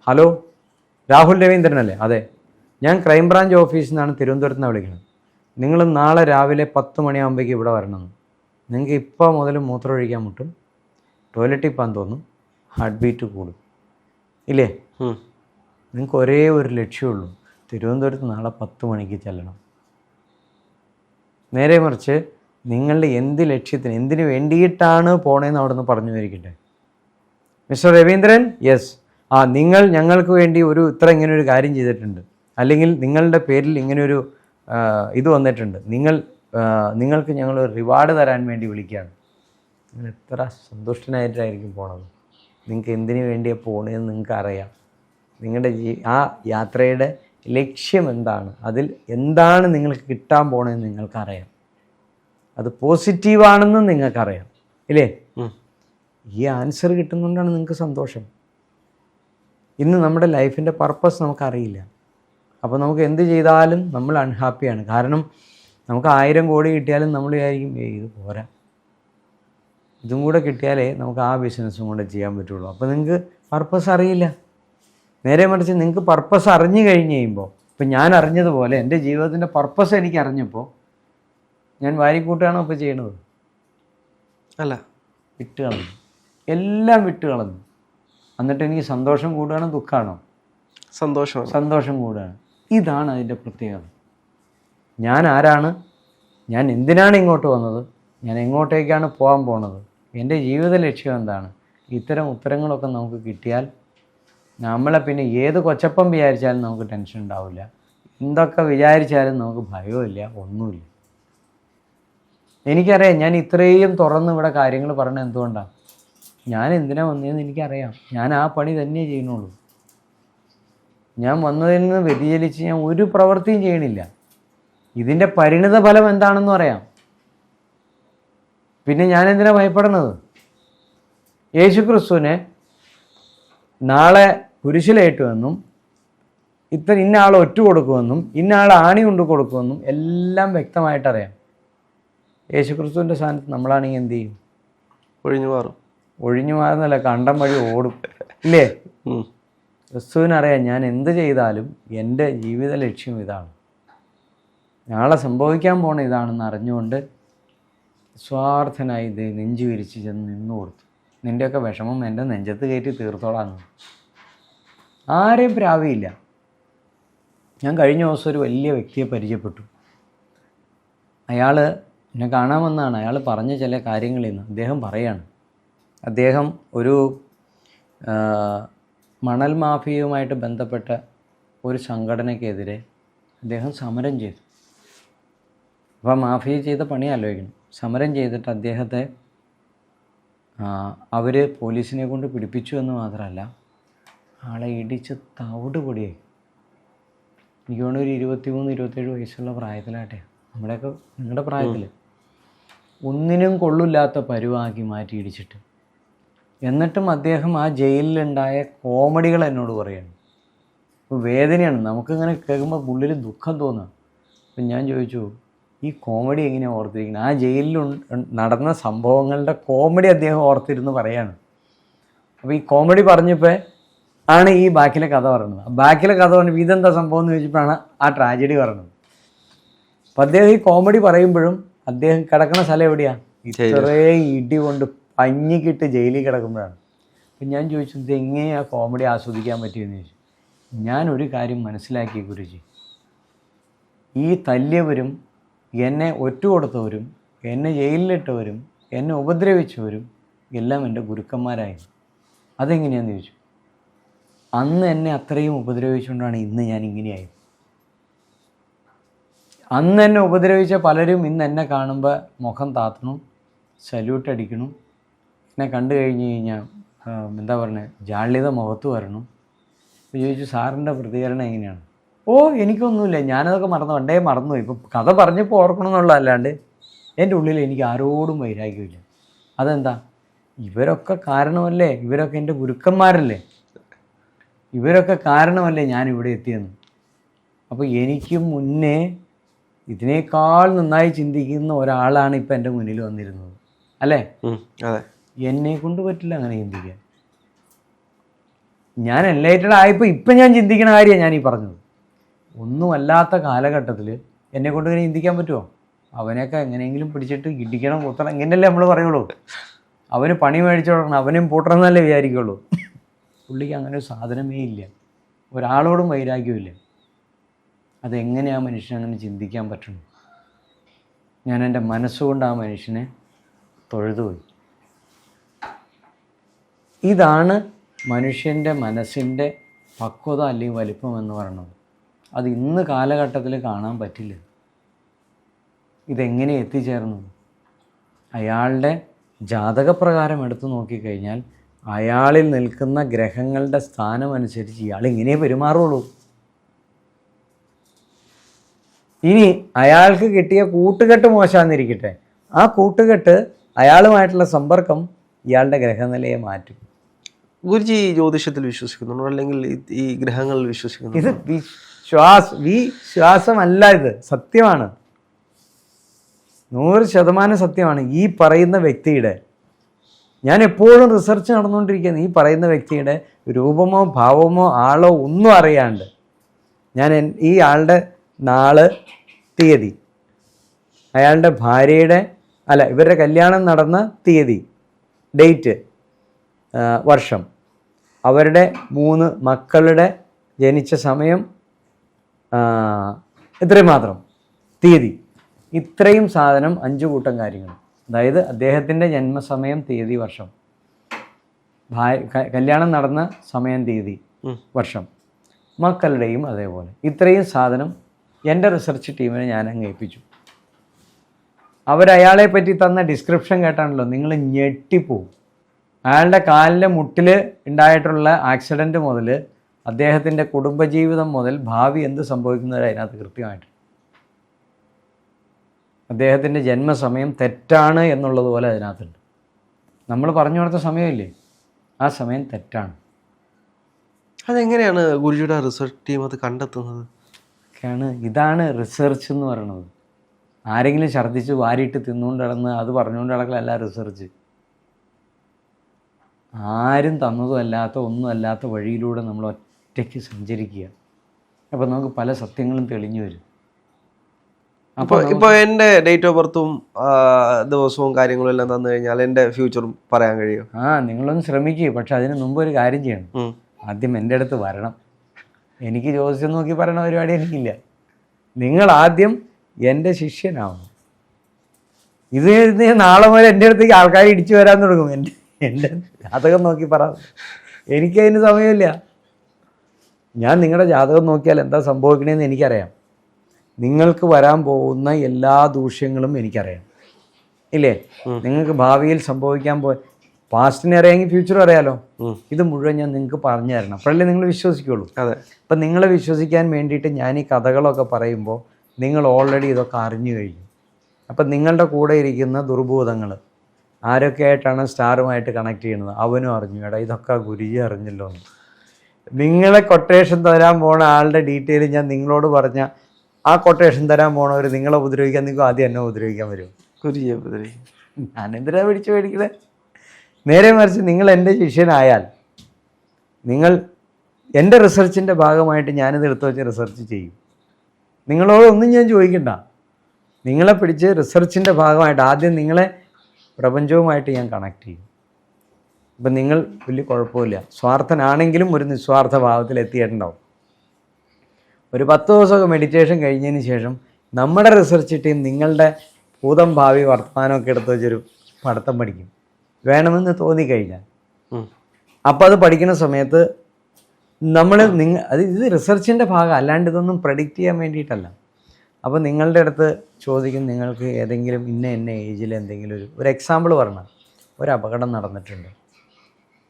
ഹലോ, രാഹുൽ രവീന്ദ്രനല്ലേ? അതെ, ഞാൻ ക്രൈംബ്രാഞ്ച് ഓഫീസിൽ നിന്നാണ് തിരുവനന്തപുരത്ത് നിന്ന് വിളിക്കുന്നത്. നിങ്ങൾ നാളെ രാവിലെ 10 മണിയാകുമ്പോഴേക്കും ഇവിടെ വരണമെന്ന്. നിങ്ങൾക്ക് ഇപ്പോൾ മുതൽ മൂത്രമൊഴിക്കാൻ മുട്ടും, ടോയ്ലറ്റിൽ പോകാൻ തോന്നും, ഹാർട്ട് ബീറ്റ് കൂടും, ഇല്ലേ? നിങ്ങൾക്ക് ഒരേ ഒരു ലക്ഷ്യമുള്ളൂ, തിരുവനന്തപുരത്ത് നാളെ 10 മണിക്ക് ചെല്ലണം. നേരെ മറിച്ച് നിങ്ങളുടെ എന്ത് ലക്ഷ്യത്തിന്, എന്തിനു വേണ്ടിയിട്ടാണ് പോണേന്ന് അവിടെ നിന്ന് പറഞ്ഞു വരിക്കട്ടെ. മിസ്റ്റർ രവീന്ദ്രൻ, യെസ്, നിങ്ങൾ ഞങ്ങൾക്ക് വേണ്ടി ഇങ്ങനൊരു കാര്യം ചെയ്തിട്ടുണ്ട്, അല്ലെങ്കിൽ നിങ്ങളുടെ പേരിൽ ഇങ്ങനൊരു ഇത് വന്നിട്ടുണ്ട്, നിങ്ങൾക്ക് ഞങ്ങൾ റിവാർഡ് തരാൻ വേണ്ടി വിളിക്കുകയാണ്. നിങ്ങൾ എത്ര സന്തുഷ്ടനായിട്ടായിരിക്കും പോണത്? നിങ്ങൾക്ക് എന്തിനു വേണ്ടിയാണ് പോണതെന്ന് നിങ്ങൾക്ക് അറിയാം. നിങ്ങളുടെ ആ യാത്രയുടെ ലക്ഷ്യം എന്താണ്, അതിൽ എന്താണ് നിങ്ങൾക്ക് കിട്ടാൻ പോണതെന്ന് നിങ്ങൾക്കറിയാം. അത് പോസിറ്റീവാണെന്നും നിങ്ങൾക്കറിയാം, ഇല്ലേ? ഈ ആൻസർ കിട്ടുന്നതുകൊണ്ടാണ് നിങ്ങൾക്ക് സന്തോഷം. ഇന്ന് നമ്മുടെ ലൈഫിൻ്റെ പർപ്പസ് നമുക്കറിയില്ല. അപ്പോൾ നമുക്ക് എന്ത് ചെയ്താലും നമ്മൾ അൺഹാപ്പിയാണ്. കാരണം നമുക്ക് 1000 കോടി കിട്ടിയാലും നമ്മൾ വിചാരിക്കും ഇത് പോരാ, ഇതും കൂടെ കിട്ടിയാലേ നമുക്ക് ആ ബിസിനസ്സും കൂടെ ചെയ്യാൻ പറ്റുള്ളൂ. അപ്പോൾ നിങ്ങൾക്ക് പർപ്പസ് അറിയില്ല. നേരെ മറിച്ച് നിങ്ങൾക്ക് പർപ്പസ് അറിഞ്ഞു കഴിഞ്ഞ് കഴിയുമ്പോൾ, ഇപ്പം ഞാൻ അറിഞ്ഞതുപോലെ എൻ്റെ ജീവിതത്തിൻ്റെ പർപ്പസ് എനിക്ക് അറിഞ്ഞപ്പോൾ ഞാൻ വാരിക്കൂട്ടാണോ ഇപ്പോൾ ചെയ്യണത്? അല്ല, വിട്ട് കളഞ്ഞു, എല്ലാം വിട്ട് കളഞ്ഞു. എന്നിട്ട് എനിക്ക് സന്തോഷം കൂടുകയാണോ ദുഃഖമാണോ? സന്തോഷം കൂടുകയാണ്. ഇതാണ് അതിൻ്റെ പ്രത്യേകത. ഞാൻ ആരാണ്, ഞാൻ എന്തിനാണ് ഇങ്ങോട്ട് വന്നത്, ഞാൻ എങ്ങോട്ടേക്കാണ് പോകാൻ പോണത്, എൻ്റെ ജീവിത ലക്ഷ്യം എന്താണ്? ഇത്തരം ഉത്തരങ്ങളൊക്കെ നമുക്ക് കിട്ടിയാൽ നമ്മളെ പിന്നെ ഏത് കൊച്ചപ്പം വിചാരിച്ചാലും നമുക്ക് ടെൻഷൻ ഉണ്ടാവില്ല, എന്തൊക്കെ വിചാരിച്ചാലും നമുക്ക് ഭയമില്ല, ഒന്നുമില്ല. എനിക്കറിയാം ഞാൻ ഇത്രയും തുറന്ന് ഇവിടെ കാര്യങ്ങൾ പറഞ്ഞത് എന്തുകൊണ്ടാണ്. ഞാൻ എന്തിനാ വന്നതെന്ന് എനിക്കറിയാം. ഞാൻ ആ പണി തന്നെ ചെയ്യണുള്ളൂ. ഞാൻ വന്നതിൽ നിന്ന് വ്യതിചലിച്ച് ഞാൻ ഒരു പ്രവൃത്തിയും ചെയ്യണില്ല. ഇതിൻ്റെ പരിണിത ഫലം എന്താണെന്നും അറിയാം. പിന്നെ ഞാൻ എന്തിനാ ഭയപ്പെടുന്നത്? യേശുക്രിസ്തുവിനെ നാളെ കുരിശിലേറ്റുമെന്നും ഇന്ന ആൾ ഒറ്റ കൊടുക്കുമെന്നും ഇന്ന ആൾ ആണി കൊണ്ട് കൊടുക്കുമെന്നും എല്ലാം വ്യക്തമായിട്ടറിയാം. യേശുക്രിസ്തുവിൻ്റെ സ്ഥാനത്ത് നമ്മളാണെങ്കിൽ എന്ത് ചെയ്യും? ഒഴിഞ്ഞു മാറുന്നല്ല, കണ്ടം വഴി ഓടും, ഇല്ലേ? ക്രിസ്തുവിനറിയാം ഞാൻ എന്ത് ചെയ്താലും എൻ്റെ ജീവിത ലക്ഷ്യം ഇതാണ്, നാളെ സംഭവിക്കാൻ പോണ ഇതാണെന്ന് അറിഞ്ഞുകൊണ്ട് സ്വാർത്ഥനായി നെഞ്ചു വിരിച്ച് ചെന്ന് നിന്നു കൊടുത്തു. നിൻ്റെയൊക്കെ വിഷമം എൻ്റെ നെഞ്ചത്ത് കയറ്റി തീർത്തോളാന്ന്. ആരെയും പ്രാവിയില്ല. ഞാൻ കഴിഞ്ഞ ദിവസം ഒരു വലിയ വ്യക്തിയെ പരിചയപ്പെട്ടു. അയാൾ എന്നെ കാണാൻ വന്നതാണ്. അയാൾ പറഞ്ഞ ചില കാര്യങ്ങളിൽ നിന്ന് അദ്ദേഹം പറയാണ്, അദ്ദേഹം ഒരു മണൽ മാഫിയയുമായിട്ട് ബന്ധപ്പെട്ട ഒരു സംഘടനയ്ക്കെതിരെ അദ്ദേഹം സമരം ചെയ്തു. അപ്പോൾ മാഫിയ ചെയ്ത പണി ആലോചിക്കണം. സമരം ചെയ്തിട്ട് അദ്ദേഹത്തെ അവർ പോലീസിനെ കൊണ്ട് പിടിപ്പിച്ചു എന്ന് മാത്രമല്ല, ആളെ ഇടിച്ച് തവിട് പൊടിയായി. എനിക്ക് തോന്നുന്നു ഒരു 23-27 വയസ്സുള്ള പ്രായത്തിലാട്ടെ, നമ്മുടെയൊക്കെ നിങ്ങളുടെ പ്രായത്തിൽ ഒന്നിനും കൊള്ളില്ലാത്ത പരുവാക്കി മാറ്റി ഇടിച്ചിട്ട്. എന്നിട്ടും അദ്ദേഹം ആ ജയിലിലുണ്ടായ കോമഡികൾ എന്നോട് പറയുകയാണ്. അപ്പോൾ വേദനയാണ്, നമുക്കിങ്ങനെ കേൾക്കുമ്പോൾ ഉള്ളിൽ ദുഃഖം തോന്നുക. അപ്പം ഞാൻ ചോദിച്ചു, ഈ കോമഡി എങ്ങനെയാണ് ഓർത്തിരിക്കുന്നത്? ആ ജയിലിൽ നടന്ന സംഭവങ്ങളുടെ കോമഡി അദ്ദേഹം ഓർത്തിരുന്ന് പറയാണ്. അപ്പോൾ ഈ കോമഡി പറഞ്ഞപ്പോൾ ആണ് ഈ ബാക്കിലെ കഥ പറയുന്നത്. ബാക്കിലെ കഥ പറഞ്ഞപ്പോൾ ഇതെന്താ സംഭവം എന്ന് ചോദിച്ചപ്പോഴാണ് ആ ട്രാജഡി പറയുന്നത്. അപ്പം അദ്ദേഹം ഈ കോമഡി പറയുമ്പോഴും അദ്ദേഹം കിടക്കുന്ന സ്ഥലം എവിടെയാണ്? ഇത്രയും ഇടി കൊണ്ട് പഞ്ഞിക്കിട്ട് ജയിലിൽ കിടക്കുമ്പോഴാണ്. അപ്പം ഞാൻ ചോദിച്ചു, ഇത് എങ്ങനെയാണ് കോമഡി ആസ്വദിക്കാൻ പറ്റിയെന്ന് ചോദിച്ചു. ഞാനൊരു കാര്യം മനസ്സിലാക്കി ഗുരുജി, ഈ തല്ലിയവരും എന്നെ ഒറ്റ കൊടുത്തവരും എന്നെ ജയിലിലിട്ടവരും എന്നെ ഉപദ്രവിച്ചവരും എല്ലാം എൻ്റെ ഗുരുക്കന്മാരായിരുന്നു. അതെങ്ങനെയാണെന്ന് ചോദിച്ചു. അന്ന് എന്നെ അത്രയും ഉപദ്രവിച്ചുകൊണ്ടാണ് ഇന്ന് ഞാൻ ഇങ്ങനെയായത്. അന്ന് എന്നെ ഉപദ്രവിച്ച പലരും ഇന്ന് എന്നെ കാണുമ്പോൾ മുഖം താത്തണം, സല്യൂട്ട് അടിക്കണം. എന്നെ കണ്ടു കഴിഞ്ഞ് കഴിഞ്ഞാൽ എന്താ പറയുന്നത്, ജാള്യത മുഖത്ത് വരണം. അപ്പോൾ ചോദിച്ചു, സാറിൻ്റെ പ്രതികരണം എങ്ങനെയാണ്? ഓ എനിക്കൊന്നുമില്ല, ഞാനതൊക്കെ പണ്ടേ മറന്നുപോയി. ഇപ്പം കഥ പറഞ്ഞപ്പോൾ ഓർക്കണമെന്നുള്ളതല്ലാണ്ട് എൻ്റെ ഉള്ളിൽ എനിക്ക് ആരോടും വൈരാഗ്യമില്ല. അതെന്താ? ഇവരൊക്കെ കാരണമല്ലേ, ഇവരൊക്കെ എൻ്റെ ഗുരുക്കന്മാരല്ലേ, ഇവരൊക്കെ കാരണമല്ലേ ഞാൻ ഇവിടെ എത്തിയെന്ന്. അപ്പോൾ എനിക്ക് മുന്നേ ഇതിനേക്കാൾ നന്നായി ചിന്തിക്കുന്ന ഒരാളാണ് ഇപ്പം എൻ്റെ മുന്നിൽ വന്നിരുന്നത്, അല്ലേ? അതെ. എന്നെ കൊണ്ട് പറ്റില്ല അങ്ങനെ ചിന്തിക്കാൻ. ഞാൻ എൻലൈറ്റഡ് ആയപ്പോൾ ഇപ്പം ഞാൻ ചിന്തിക്കുന്ന കാര്യമാണ് ഞാനീ പറഞ്ഞത്. ഒന്നുമല്ലാത്ത കാലഘട്ടത്തിൽ എന്നെ കൊണ്ട് ഇങ്ങനെ ചിന്തിക്കാൻ പറ്റുമോ? അവനെയൊക്കെ എങ്ങനെയെങ്കിലും പിടിച്ചിട്ട് ഇടിക്കണം, കുത്തണം, ഇങ്ങനെയല്ലേ നമ്മൾ പറയുള്ളൂ. അവന് പണി മേടിച്ചു കൊടുക്കണം, അവനും പൂട്ടണം എന്നല്ലേ വിചാരിക്കുള്ളൂ. പുള്ളിക്ക് അങ്ങനെ ഒരു സാധനമേ ഇല്ല, ഒരാളോടും വൈരാഗ്യമില്ല. അതെങ്ങനെയാണ് മനുഷ്യൻ അങ്ങനെ ചിന്തിക്കാൻ പറ്റണം? ഞാൻ എൻ്റെ മനസ്സുകൊണ്ട് ആ മനുഷ്യനെ തൊഴുതുപോയി. ഇതാണ് മനുഷ്യൻ്റെ മനസ്സിൻ്റെ പക്വത അല്ലെങ്കിൽ വലിപ്പം എന്ന് പറയുന്നത്. അത് ഇന്ന് കാലഘട്ടത്തിൽ കാണാൻ പറ്റില്ല. ഇതെങ്ങനെ എത്തിച്ചേർന്നത്? അയാളുടെ ജാതകപ്രകാരം എടുത്തു നോക്കിക്കഴിഞ്ഞാൽ അയാളിൽ നിൽക്കുന്ന ഗ്രഹങ്ങളുടെ സ്ഥാനമനുസരിച്ച് ഇയാൾ ഇങ്ങനെ പെരുമാറുള്ളൂ. ഇനി അയാൾക്ക് കിട്ടിയ കൂട്ടുകെട്ട് മോശമാണെന്നിരിക്കട്ടെ, ആ കൂട്ടുകെട്ട് അയാളുമായിട്ടുള്ള സമ്പർക്കം ഇയാളുടെ ഗ്രഹനിലയെ മാറ്റും. ഗുരുജി ജ്യോതിഷത്തിൽ വിശ്വസിക്കുന്നുണ്ടോ, അല്ലെങ്കിൽ ഈ ഗ്രഹങ്ങളിൽ വിശ്വസിക്കുന്നു? ഇത് വിശ്വാസമല്ല, ഇത് സത്യമാണ്, 100% സത്യമാണ്. ഈ പറയുന്ന വ്യക്തിയുടെ, ഞാൻ എപ്പോഴും റിസർച്ച് നടന്നുകൊണ്ടിരിക്കുന്നത്, ഈ പറയുന്ന വ്യക്തിയുടെ രൂപമോ ഭാവമോ ആളോ ഒന്നും അറിയാണ്ട് ഞാൻ ഈ ആളുടെ നാള്, തീയതി, അയാളുടെ ഭാര്യയുടെ ഇവരുടെ കല്യാണം നടന്ന തീയതി, ഡേറ്റ്, വർഷം, അവരുടെ 3 മക്കളുടെ ജനിച്ച സമയം, ഇത്രയും മാത്രം തീയതി, ഇത്രയും സാധനം 5 കൂട്ടം കാര്യങ്ങൾ. അതായത് അദ്ദേഹത്തിൻ്റെ ജന്മസമയം, തീയതി, വർഷം, കല്യാണം നടന്ന സമയം, തീയതി, വർഷം, മക്കളുടെയും അതേപോലെ ഇത്രയും സാധനം എൻ്റെ റിസർച്ച് ടീമിനെ ഞാൻ അങ്ങ് ഏൽപ്പിച്ചു. അവരയാളെ പറ്റി തന്ന ഡിസ്ക്രിപ്ഷൻ കേട്ടാണല്ലോ നിങ്ങൾ ഞെട്ടിപ്പോവും. അയാളുടെ കാലിൻ്റെ മുട്ടിൽ ഉണ്ടായിട്ടുള്ള ആക്സിഡൻറ്റ് മുതൽ അദ്ദേഹത്തിൻ്റെ കുടുംബജീവിതം മുതൽ ഭാവി എന്ത് സംഭവിക്കുന്നത് അതിനകത്ത് കൃത്യമായിട്ട്. അദ്ദേഹത്തിൻ്റെ ജന്മസമയം തെറ്റാണ് എന്നുള്ളതുപോലെ അതിനകത്തുണ്ട്. നമ്മൾ പറഞ്ഞു കൊടുത്ത സമയമില്ലേ, ആ സമയം തെറ്റാണ്. അതെങ്ങനെയാണ് ഗുരുജിയുടെ റിസർച്ച് ടീം അത് കണ്ടെത്തുന്നത്? ഇതാണ് റിസർച്ച് എന്ന് പറയുന്നത്. ആരെങ്കിലും ഛർദ്ദിച്ച് വാരിയിട്ട് തിന്നുകൊണ്ട് നടന്ന് അത് പറഞ്ഞുകൊണ്ട് നടക്കലല്ല റിസർച്ച്. ആരും തന്നതും അല്ലാത്ത ഒന്നുമല്ലാത്ത വഴിയിലൂടെ നമ്മൾ ഒറ്റയ്ക്ക് സഞ്ചരിക്കുക. അപ്പോൾ നമുക്ക് പല സത്യങ്ങളും തെളിഞ്ഞു വരും. ഇപ്പോൾ എൻ്റെ ഡേറ്റ് ഓഫ് ബർത്തും ദിവസവും കാര്യങ്ങളും എല്ലാം തന്നു കഴിഞ്ഞാൽ എൻ്റെ ഫ്യൂച്ചറും പറയാൻ കഴിയും. നിങ്ങളൊന്ന് ശ്രമിക്കുക. പക്ഷെ അതിന് മുമ്പ് ഒരു കാര്യം ചെയ്യണം. ആദ്യം എൻ്റെ അടുത്ത് വരണം. എനിക്ക് ജ്യോതിഷം നോക്കി പറയുന്ന പരിപാടി എനിക്കില്ല. നിങ്ങൾ ആദ്യം എൻ്റെ ശിഷ്യനാവണം. ഇത് നാളെ മുതൽ എൻ്റെ അടുത്തേക്ക് ആൾക്കാർ ഇടിച്ചു വരാൻ തുടങ്ങും. എൻ്റെ ജാതകം നോക്കി പറ. എനിക്കതിന് സമയമില്ല. ഞാൻ നിങ്ങളുടെ ജാതകം നോക്കിയാൽ എന്താ സംഭവിക്കണേന്ന് എനിക്കറിയാം. നിങ്ങൾക്ക് വരാൻ പോകുന്ന എല്ലാ ദൂഷ്യങ്ങളും എനിക്കറിയാം. ഇല്ലേ? നിങ്ങൾക്ക് ഭാവിയിൽ സംഭവിക്കാൻ പാസ്റ്റിനെ അറിയാമെങ്കിൽ ഫ്യൂച്ചറും അറിയാലോ. ഇത് മുഴുവൻ ഞാൻ നിങ്ങൾക്ക് പറഞ്ഞു തരണം. അപ്പോഴല്ലേ നിങ്ങൾ വിശ്വസിക്കുള്ളൂ. അപ്പം നിങ്ങളെ വിശ്വസിക്കാൻ വേണ്ടിയിട്ട് ഞാൻ ഈ കഥകളൊക്കെ പറയുമ്പോൾ നിങ്ങൾ ഓൾറെഡി ഇതൊക്കെ അറിഞ്ഞു കഴിഞ്ഞു. അപ്പം നിങ്ങളുടെ കൂടെ ഇരിക്കുന്ന ദുർഭൂതങ്ങൾ ആരൊക്കെ ആയിട്ടാണ് സ്റ്റാറുമായിട്ട് കണക്ട് ചെയ്യുന്നത് അവനും അറിഞ്ഞു. എടാ ഇതൊക്കെ ഗുരുജി അറിഞ്ഞല്ലോ എന്ന്. നിങ്ങളെ കൊട്ടേഷൻ തരാൻ പോണ ആളുടെ ഡീറ്റെയിൽ ഞാൻ നിങ്ങളോട് പറഞ്ഞ ആ കൊട്ടേഷൻ തരാൻ പോണവർ നിങ്ങളെ ഉപദ്രവിക്കാൻ നിങ്ങൾക്ക് ആദ്യം എന്നെ ഉപദ്രവിക്കാൻ വരും. ഗുരുജിയെ ഉപദ്രവിക്കും. ഞാനെന്തിനാ പിടിച്ചു മേടിക്കണേ? നേരെ മറിച്ച് നിങ്ങൾ എൻ്റെ ശിഷ്യനായാൽ നിങ്ങൾ എൻ്റെ റിസർച്ചിൻ്റെ ഭാഗമായിട്ട് ഞാനിത് എടുത്തു വെച്ച് റിസർച്ച് ചെയ്യും. നിങ്ങളോടൊന്നും ഞാൻ ചോദിക്കണ്ട. നിങ്ങളെ പിടിച്ച് റിസർച്ചിൻ്റെ ഭാഗമായിട്ട് ആദ്യം നിങ്ങളെ പ്രപഞ്ചവുമായിട്ട് ഞാൻ കണക്ട് ചെയ്യും. അപ്പം നിങ്ങൾ വലിയ കുഴപ്പമില്ല. സ്വാർത്ഥനാണെങ്കിലും ഒരു നിസ്വാർത്ഥ ഭാവത്തിൽ എത്തിയിട്ടുണ്ടാവും. ഒരു 10 ദിവസമൊക്കെ മെഡിറ്റേഷൻ കഴിഞ്ഞതിന് ശേഷം നമ്മുടെ റിസർച്ച് ടീം നിങ്ങളുടെ ഭൂതം ഭാവി വർത്തമാനമൊക്കെ എടുത്ത് വെച്ചൊരു പഠിത്തം പഠിക്കും, വേണമെന്ന് തോന്നിക്കഴിഞ്ഞാൽ. അപ്പോൾ അത് പഠിക്കുന്ന സമയത്ത് ഇത് റിസർച്ചിൻ്റെ ഭാഗം, അല്ലാണ്ട് ഇതൊന്നും പ്രഡിക്റ്റ് ചെയ്യാൻ വേണ്ടിയിട്ടല്ല. അപ്പോൾ നിങ്ങളുടെ അടുത്ത് ചോദിക്കും, നിങ്ങൾക്ക് ഏതെങ്കിലും ഇന്ന ഏജിൽ എന്തെങ്കിലും ഒരു എക്സാമ്പിൾ പറഞ്ഞാൽ ഒരു അപകടം നടന്നിട്ടുണ്ട്.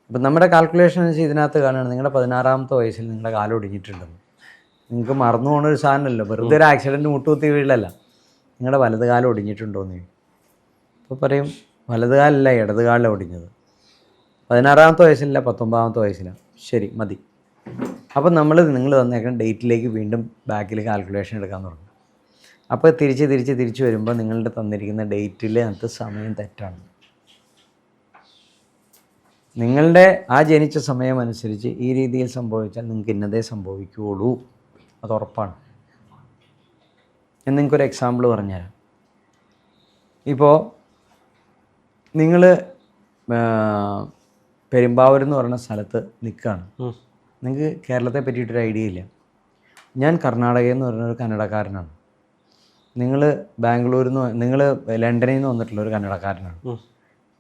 അപ്പം നമ്മുടെ കാൽക്കുലേഷൻ വെച്ച് ഇതിനകത്ത് കാണുകയാണ് നിങ്ങളുടെ 16ാമത്തെ വയസ്സിൽ നിങ്ങളുടെ കാലം ഒടിഞ്ഞിട്ടുണ്ടെന്ന്. നിങ്ങൾക്ക് മറന്നു പോകുന്ന ഒരു സാധനമല്ലോ, വെറുതെ ഒരു ആക്സിഡൻറ്റ് മുട്ടുകുത്തി വീഴലല്ല. നിങ്ങളുടെ വലത് കാലം ഒടിഞ്ഞിട്ടുണ്ടോയെന്ന് ചോദിക്കും. അപ്പോൾ പറയും വലത് കാലല്ല, ഇടത് കാലിലാണ് ഒടിഞ്ഞത്. 16ാമത്തെ വയസ്സിലല്ല, 19ാമത്തെ വയസ്സിലാണ്. ശരി, മതി. അപ്പം നിങ്ങൾ തന്നേക്കുന്ന ഡേറ്റിലേക്ക് വീണ്ടും ബാക്കിൽ കാൽക്കുലേഷൻ എടുക്കാൻ തുടങ്ങും. അപ്പോൾ തിരിച്ച് വരുമ്പോൾ നിങ്ങളുടെ തന്നിരിക്കുന്ന ഡേറ്റിലകത്ത് സമയം തെറ്റാണ്. നിങ്ങളുടെ ആ ജനിച്ച സമയം അനുസരിച്ച് ഈ രീതിയിൽ സംഭവിച്ചാൽ നിങ്ങൾക്ക് ഇന്നതേ സംഭവിക്കുകയുള്ളൂ, അത് ഉറപ്പാണ്. ഞാൻ നിങ്ങൾക്കൊരു എക്സാമ്പിൾ പറഞ്ഞുതരാം. ഇപ്പോൾ നിങ്ങൾ പെരുമ്പാവൂർ എന്ന് പറയുന്ന സ്ഥലത്ത് നിൽക്കുകയാണ്. നിങ്ങൾക്ക് കേരളത്തെ പറ്റിയിട്ടൊരു ഐഡിയ ഇല്ല. ഞാൻ കർണാടകയിൽ നിന്ന് പറഞ്ഞൊരു കന്നഡക്കാരനാണ്. നിങ്ങൾ ബാംഗ്ലൂരിൽ നിന്ന്, നിങ്ങൾ ലണ്ടനിൽ നിന്ന് വന്നിട്ടുള്ള ഒരു കന്നഡക്കാരനാണ്.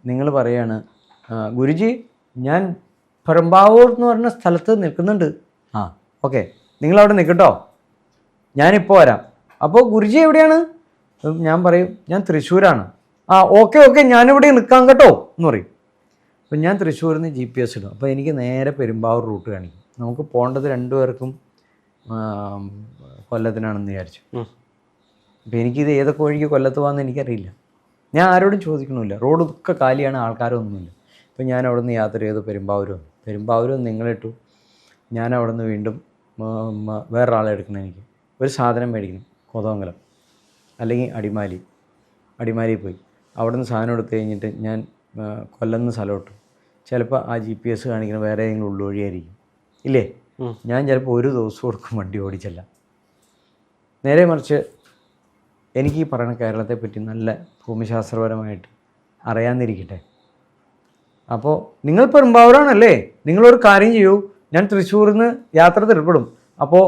നിങ്ങൾ പറയുകയാണ്, ഗുരുജി ഞാൻ പെരുമ്പാവൂർ എന്ന് പറഞ്ഞ സ്ഥലത്ത് നിൽക്കുന്നുണ്ട്. ഓക്കെ, നിങ്ങളവിടെ നിൽക്കട്ടോ, ഞാനിപ്പോൾ വരാം. അപ്പോൾ ഗുരുജി എവിടെയാണ്? ഞാൻ പറയും ഞാൻ തൃശ്ശൂരാണ്. ഓക്കെ ഞാനിവിടെ നിൽക്കാം കേട്ടോ എന്ന് പറയും. അപ്പം ഞാൻ തൃശ്ശൂരിൽ നിന്ന് GPS ഇടും. അപ്പോൾ എനിക്ക് നേരെ പെരുമ്പാവൂർ റൂട്ട് കാണിക്കും. നമുക്ക് പോകേണ്ടത് രണ്ടുപേർക്കും കൊല്ലത്തിനാണെന്ന് വിചാരിച്ചു. അപ്പോൾ എനിക്കിത് ഏതൊക്കെ വഴിക്ക് കൊല്ലത്ത് പോകാമെന്ന് എനിക്കറിയില്ല. ഞാൻ ആരോടും ചോദിക്കണമില്ല. റോഡൊക്കെ കാലിയാണ്, ആൾക്കാരൊന്നുമില്ല. അപ്പോൾ ഞാൻ അവിടെ നിന്ന് യാത്ര ചെയ്ത് പെരുമ്പാവൂരും നിങ്ങളിട്ടു. ഞാൻ അവിടെ നിന്ന് വീണ്ടും വേറൊരാളെ എടുക്കണം. എനിക്ക് ഒരു സാധനം മേടിക്കണം, കോതമംഗലം അല്ലെങ്കിൽ അടിമാലി പോയി അവിടെ നിന്ന് സാധനം എടുത്തു കഴിഞ്ഞിട്ട് ഞാൻ കൊല്ലം നിന്ന് സ്ഥലം ഇട്ടു. ചിലപ്പോൾ ആ GPS കാണിക്കുന്ന വേറെ ഏതെങ്കിലും ഉള്ളുവഴിയായിരിക്കും, ഇല്ലേ? ഞാൻ ചിലപ്പോൾ ഒരു ദിവസം കൊടുക്കും വണ്ടി ഓടിച്ചല്ല. നേരെ മറിച്ച് എനിക്ക് ഈ പറയുന്ന കേരളത്തെപ്പറ്റി നല്ല ഭൂമിശാസ്ത്രപരമായിട്ട് അറിയാമെന്നിരിക്കട്ടെ. അപ്പോൾ നിങ്ങൾ പെരുമ്പാവൂരാണല്ലേ, നിങ്ങളൊരു കാര്യം ചെയ്യൂ, ഞാൻ തൃശ്ശൂരിൽ നിന്ന് യാത്ര തിരപ്പെടും. അപ്പോൾ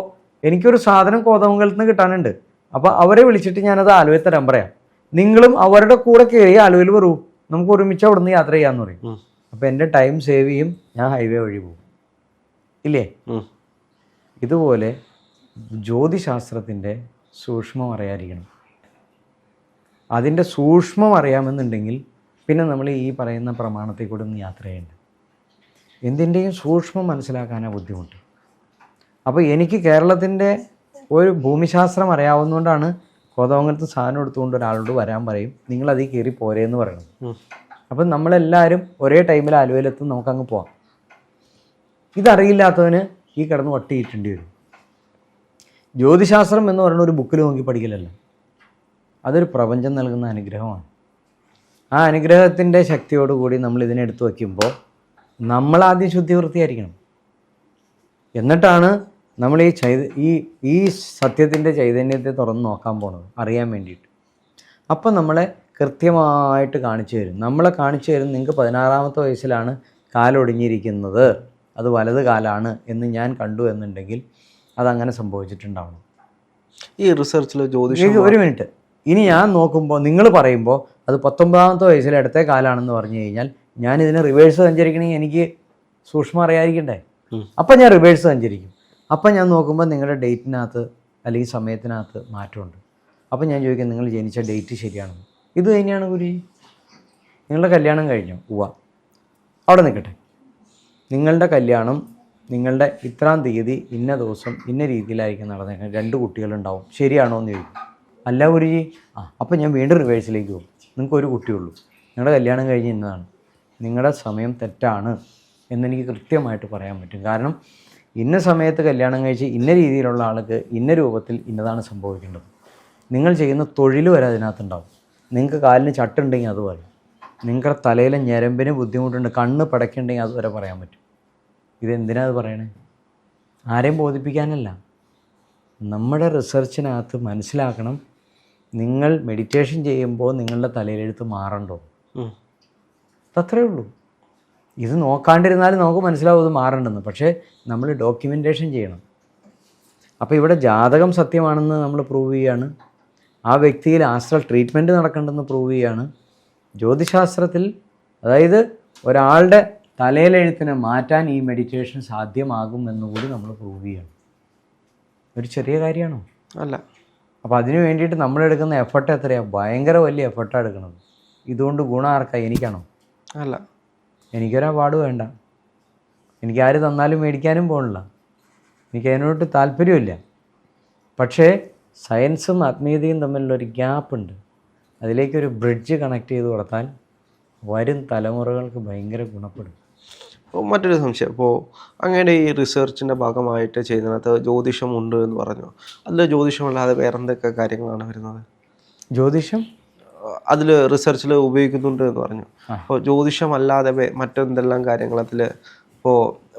എനിക്കൊരു സാധനം കോതമംഗലത്ത് നിന്ന് കിട്ടാനുണ്ട്. അപ്പോൾ അവരെ വിളിച്ചിട്ട് ഞാനത് ആലുവയിൽ തരാൻ പറയാം. നിങ്ങളും അവരുടെ കൂടെ കയറി ആലുവയിൽ വരൂ, നമുക്ക് ഒരുമിച്ച് അവിടെ നിന്ന് യാത്ര ചെയ്യാമെന്ന് പറയും. അപ്പോൾ എൻ്റെ ടൈം സേവ് ചെയ്യും, ഞാൻ ഹൈവേ വഴി പോകും, ഇല്ലേ? ഇതുപോലെ ജ്യോതിശാസ്ത്രത്തിൻ്റെ സൂക്ഷ്മം അറിയാതിരിക്കണം. അതിൻ്റെ സൂക്ഷ്മം അറിയാമെന്നുണ്ടെങ്കിൽ പിന്നെ നമ്മൾ ഈ പറയുന്ന പ്രമാണത്തിൽ കൂടെ ഒന്ന് യാത്ര ചെയ്യേണ്ട. എന്തിൻ്റെയും സൂക്ഷ്മം മനസ്സിലാക്കാനാണ് ബുദ്ധിമുട്ട്. അപ്പോൾ എനിക്ക് കേരളത്തിൻ്റെ ഒരു ഭൂമിശാസ്ത്രം അറിയാവുന്നതുകൊണ്ടാണ് കോതമംഗലത്ത് സാധനം എടുത്തുകൊണ്ട് ഒരാളോട് വരാൻ പറയും, നിങ്ങളതിൽ കയറി പോരേന്ന് പറയണത്. അപ്പം നമ്മളെല്ലാവരും ഒരേ ടൈമിൽ ആലുവയിലെത്തും, നമുക്കങ്ങ് പോവാം. ഇതറിയില്ലാത്തവന് ഈ കിടന്ന് വട്ടിയിട്ടേണ്ടി വരും. ജ്യോതിശാസ്ത്രം എന്ന് പറയുന്ന ഒരു ബുക്കിൽ നോക്കി പഠിക്കലല്ല, അതൊരു പ്രപഞ്ചം നൽകുന്ന അനുഗ്രഹമാണ്. ആ അനുഗ്രഹത്തിൻ്റെ ശക്തിയോടുകൂടി നമ്മൾ ഇതിനെടുത്ത് വയ്ക്കുമ്പോൾ നമ്മളാദ്യം ശുദ്ധിവൃത്തിയായിരിക്കണം. എന്നിട്ടാണ് നമ്മൾ ഈ സത്യത്തിൻ്റെ ചൈതന്യത്തെ തുറന്ന് നോക്കാൻ പോണത് അറിയാൻ വേണ്ടിയിട്ട്. അപ്പം നമ്മളെ കൃത്യമായിട്ട് കാണിച്ചു തരും. നമ്മളെ കാണിച്ചു തരും, നിങ്ങൾക്ക് 16-ാമത്തെ വയസ്സിലാണ് കാലൊടിഞ്ഞിരിക്കുന്നത്, അത് വലത് കാലാണ് എന്ന് ഞാൻ കണ്ടു എന്നുണ്ടെങ്കിൽ അതങ്ങനെ സംഭവിച്ചിട്ടുണ്ടാവണം. ഈ റിസർച്ചിൽ ജ്യോതിഷം ഒരു മിനിറ്റ്, ഇനി ഞാൻ നോക്കുമ്പോൾ നിങ്ങൾ പറയുമ്പോൾ അത് 19-ാമത്തെ വയസ്സിൽ ഇടത്തെ കാലാണെന്ന് പറഞ്ഞു കഴിഞ്ഞാൽ ഞാൻ ഇതിന് റിവേഴ്സ് സഞ്ചരിക്കണമെങ്കിൽ എനിക്ക് സൂക്ഷ്മം അറിയാതിരിക്കണ്ടേ? അപ്പം ഞാൻ റിവേഴ്സ് സഞ്ചരിക്കും. അപ്പം ഞാൻ നോക്കുമ്പോൾ നിങ്ങളുടെ ഡേറ്റിനകത്ത് അല്ലെങ്കിൽ സമയത്തിനകത്ത് മാറ്റമുണ്ട്. അപ്പം ഞാൻ ചോദിക്കും, നിങ്ങൾ ജനിച്ച ഡേറ്റ് ശരിയാണെന്ന്. ഇത് തന്നെയാണ് ഗുരുജി. നിങ്ങളുടെ കല്യാണം കഴിഞ്ഞോ? ഉവ്വ. അവിടെ നിൽക്കട്ടെ. നിങ്ങളുടെ കല്യാണം നിങ്ങളുടെ ഇത്രാം തീയതി ഇന്ന ദിവസം ഇന്ന രീതിയിലായിരിക്കും നടന്നേക്കുന്നത്, 2 കുട്ടികളുണ്ടാവും, ശരിയാണോ എന്ന് ചോദിക്കും. അല്ല ഗുരുജി. അപ്പം ഞാൻ വീണ്ടും റിവേഴ്സിലേക്ക് പോകും. നിങ്ങൾക്ക് ഒരു കുട്ടിയുള്ളൂ, നിങ്ങളുടെ കല്യാണം കഴിഞ്ഞ് ഇന്നതാണ്, നിങ്ങളുടെ സമയം തെറ്റാണ് എന്നെനിക്ക് കൃത്യമായിട്ട് പറയാൻ പറ്റും. കാരണം ഇന്ന സമയത്ത് കല്യാണം കഴിച്ച് ഇന്ന രീതിയിലുള്ള ആൾക്ക് ഇന്ന രൂപത്തിൽ ഇന്നതാണ് സംഭവിക്കേണ്ടത്. നിങ്ങൾ ചെയ്യുന്ന തൊഴിൽ വരെ അതിനകത്തുണ്ടാവും. നിങ്ങൾക്ക് കാലിന് ചട്ടുണ്ടെങ്കിൽ അത് പറയും. നിങ്ങളുടെ തലയിലെ ഞരമ്പിന് ബുദ്ധിമുട്ടുണ്ട്, കണ്ണ് പടയ്ക്കുണ്ടെങ്കിൽ അതുവരെ പറയാൻ പറ്റും. ഇതെന്തിനാ അത് പറയണേ? ആരെയും ബോധിപ്പിക്കാനല്ല. നമ്മുടെ റിസർച്ചിനകത്ത് മനസ്സിലാക്കണം, നിങ്ങൾ മെഡിറ്റേഷൻ ചെയ്യുമ്പോൾ നിങ്ങളുടെ തലയിലെഴുത്ത് മാറണ്ടോ? അതത്രേ ഉള്ളൂ. ഇത് നോക്കാണ്ടിരുന്നാലും നമുക്ക് മനസ്സിലാവും ഇത് മാറണ്ടെന്ന്. പക്ഷേ നമ്മൾ ഡോക്യുമെൻറ്റേഷൻ ചെയ്യണം. അപ്പോൾ ഇവിടെ ജാതകം സത്യമാണെന്ന് നമ്മൾ പ്രൂവ് ചെയ്യുകയാണ്, ആ വ്യക്തിയിൽ ആസ്ട്രൽ ട്രീറ്റ്മെൻറ്റ് നടക്കേണ്ടെന്ന് പ്രൂവ് ചെയ്യുകയാണ്. ജ്യോതിശാസ്ത്രത്തിൽ അതായത് ഒരാളുടെ തലയിലെഴുത്തിനെ മാറ്റാൻ ഈ മെഡിറ്റേഷൻ സാധ്യമാകും എന്നുകൂടി നമ്മൾ പ്രൂവ് ചെയ്യണം. ഒരു ചെറിയ കാര്യമാണോ? അല്ല. അപ്പോൾ അതിന് വേണ്ടിയിട്ട് നമ്മളെടുക്കുന്ന എഫർട്ട് എത്രയാണ്? ഭയങ്കര വലിയ എഫർട്ടാണ് എടുക്കുന്നത്. ഇതുകൊണ്ട് ഗുണം ആർക്കാണ്? എനിക്കാണോ? അല്ല. എനിക്കൊരു അവാർഡ് വേണ്ട, എനിക്ക് ആര് തന്നാലും മേടിക്കാനും പോകണില്ല, എനിക്ക് അതിനോട്ട് താല്പര്യമില്ല. പക്ഷേ സയൻസും ആത്മീയതയും തമ്മിലുള്ളൊരു ഗ്യാപ്പുണ്ട്. അതിലേക്കൊരു ബ്രിഡ്ജ് കണക്ട് ചെയ്ത് കൊടുത്താൽ വരും തലമുറകൾക്ക് ഭയങ്കര ഗുണപ്പെടും. മറ്റൊരു സംശയം, ഇപ്പോൾ അങ്ങനെ ഈ റിസർച്ചിൻ്റെ ഭാഗമായിട്ട് ചെയ്യുന്നതിനകത്ത് ജ്യോതിഷം ഉണ്ട് എന്ന് പറഞ്ഞു. അതിൽ ജ്യോതിഷമല്ലാതെ വേറെ എന്തൊക്കെ കാര്യങ്ങളാണ് വരുന്നത്? ജ്യോതിഷം അതിൽ റിസർച്ചിൽ ഉപയോഗിക്കുന്നുണ്ട് എന്ന് പറഞ്ഞു. അപ്പോൾ ജ്യോതിഷമല്ലാതെ മറ്റെന്തെല്ലാം കാര്യങ്ങൾ അതിൽ, ഇപ്പോൾ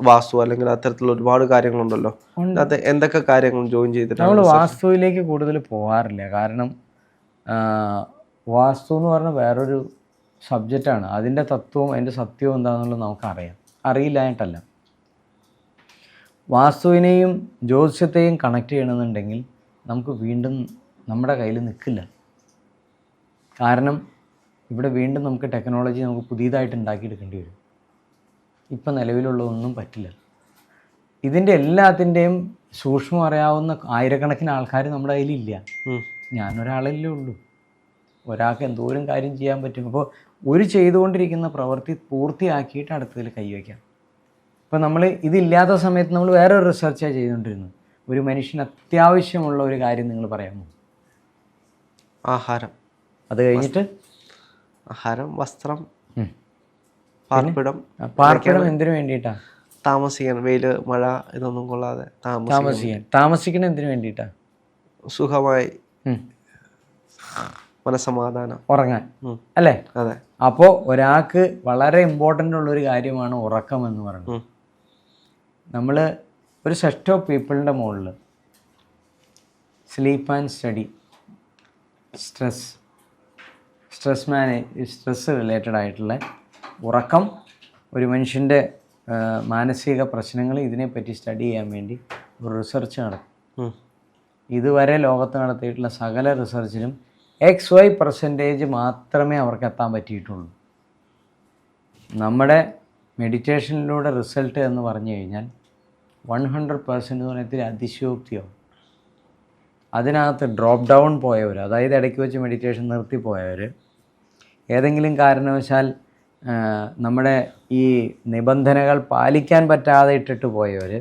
വാസ്തു അല്ലെങ്കിൽ അത്തരത്തിലുള്ള ഒരുപാട് കാര്യങ്ങളുണ്ടല്ലോ, അത് എന്തൊക്കെ കാര്യങ്ങൾ ജോയിൻ ചെയ്തിട്ടാണ്? നമ്മൾ വാസ്തുവിലേക്ക് കൂടുതൽ പോകാറില്ല. കാരണം വാസ്തു എന്ന് പറഞ്ഞാൽ വേറൊരു സബ്ജക്റ്റാണ്. അതിൻ്റെ തത്വവും അതിൻ്റെ സത്യവും എന്താണെന്നുള്ളത് നമുക്കറിയാം. അറിയില്ലായിട്ടല്ല. വാസ്തുവിനെയും ജ്യോതിഷത്തെയും കണക്ട് ചെയ്യണമെന്നുണ്ടെങ്കിൽ നമുക്ക് വീണ്ടും നമ്മുടെ കയ്യിൽ നിൽക്കില്ല. കാരണം ഇവിടെ വീണ്ടും നമുക്ക് ടെക്നോളജി നമുക്ക് പുതിയതായിട്ട് ഉണ്ടാക്കിയെടുക്കേണ്ടി വരും. ഇപ്പം നിലവിലുള്ളതൊന്നും പറ്റില്ല. ഇതിൻ്റെ എല്ലാത്തിൻ്റെയും സൂക്ഷ്മം അറിയാവുന്ന ആയിരക്കണക്കിന് ആൾക്കാർ നമ്മുടെ കയ്യിലില്ല. ഞാനൊരാളല്ലേ ഉള്ളൂ. ഒരാൾക്ക് എന്തോരം കാര്യം ചെയ്യാൻ പറ്റും. അപ്പോൾ ഒരു ചെയ്തുകൊണ്ടിരിക്കുന്ന പ്രവൃത്തി പൂർത്തിയാക്കിയിട്ട് അടുത്തതിൽ കൈവയ്ക്കാം. ഇപ്പോൾ നമ്മൾ ഇതില്ലാത്ത സമയത്ത് നമ്മൾ വേറൊരു റിസർച്ചാണ് ചെയ്തുകൊണ്ടിരുന്നത്. ഒരു മനുഷ്യന് അത്യാവശ്യമുള്ള ഒരു കാര്യം നിങ്ങൾ പറയാമോ? ആഹാരം. അത് കഴിഞ്ഞിട്ട് ആഹാരം, വസ്ത്രം, പാർപ്പിടം. പാർപ്പിടം എന്തിനു വേണ്ടിയിട്ടാണ്? താമസിക്കാൻ, വെയിൽ മഴ ഇതൊന്നും കൊള്ളാതെ താമസിക്കണം എന്തിനു വേണ്ടിയിട്ടാണ്? സുഖമായി, മനസ്സമാധാനം, ഉറങ്ങാൻ അല്ലേ? അതെ. അപ്പോൾ ഒരാൾക്ക് വളരെ ഇമ്പോർട്ടൻ്റ് ഉള്ളൊരു കാര്യമാണ് ഉറക്കം എന്ന് പറയുന്നത്. നമ്മൾ ഒരു സെറ്റ് ഓഫ് പീപ്പിളിൻ്റെ മുകളിൽ sleep and study, stress related ആയിട്ടുള്ള ഉറക്കം, ഒരു മനുഷ്യൻ്റെ മാനസിക പ്രശ്നങ്ങൾ, ഇതിനെപ്പറ്റി സ്റ്റഡി ചെയ്യാൻ വേണ്ടി ഒരു റിസർച്ച് നടക്കും. ഇതുവരെ ലോകത്ത് നടത്തിയിട്ടുള്ള സകല റിസർച്ചിലും XY% മാത്രമേ അവർക്ക് എത്താൻ പറ്റിയിട്ടുള്ളൂ. നമ്മുടെ മെഡിറ്റേഷനിലൂടെ റിസൾട്ട് എന്ന് പറഞ്ഞു കഴിഞ്ഞാൽ 100% എന്ന് പറഞ്ഞാൽ ഇത്തിരി അതിശയോക്തിയാവും. അതിനകത്ത് ഡ്രോപ്പ് ഡൗൺ പോയവർ, അതായത് ഇടയ്ക്ക് വെച്ച് മെഡിറ്റേഷൻ നിർത്തിപ്പോയവർ, ഏതെങ്കിലും കാരണവശാൽ നമ്മുടെ ഈ നിബന്ധനകൾ പാലിക്കാൻ പറ്റാതെ ഇട്ടിട്ട് പോയവർ,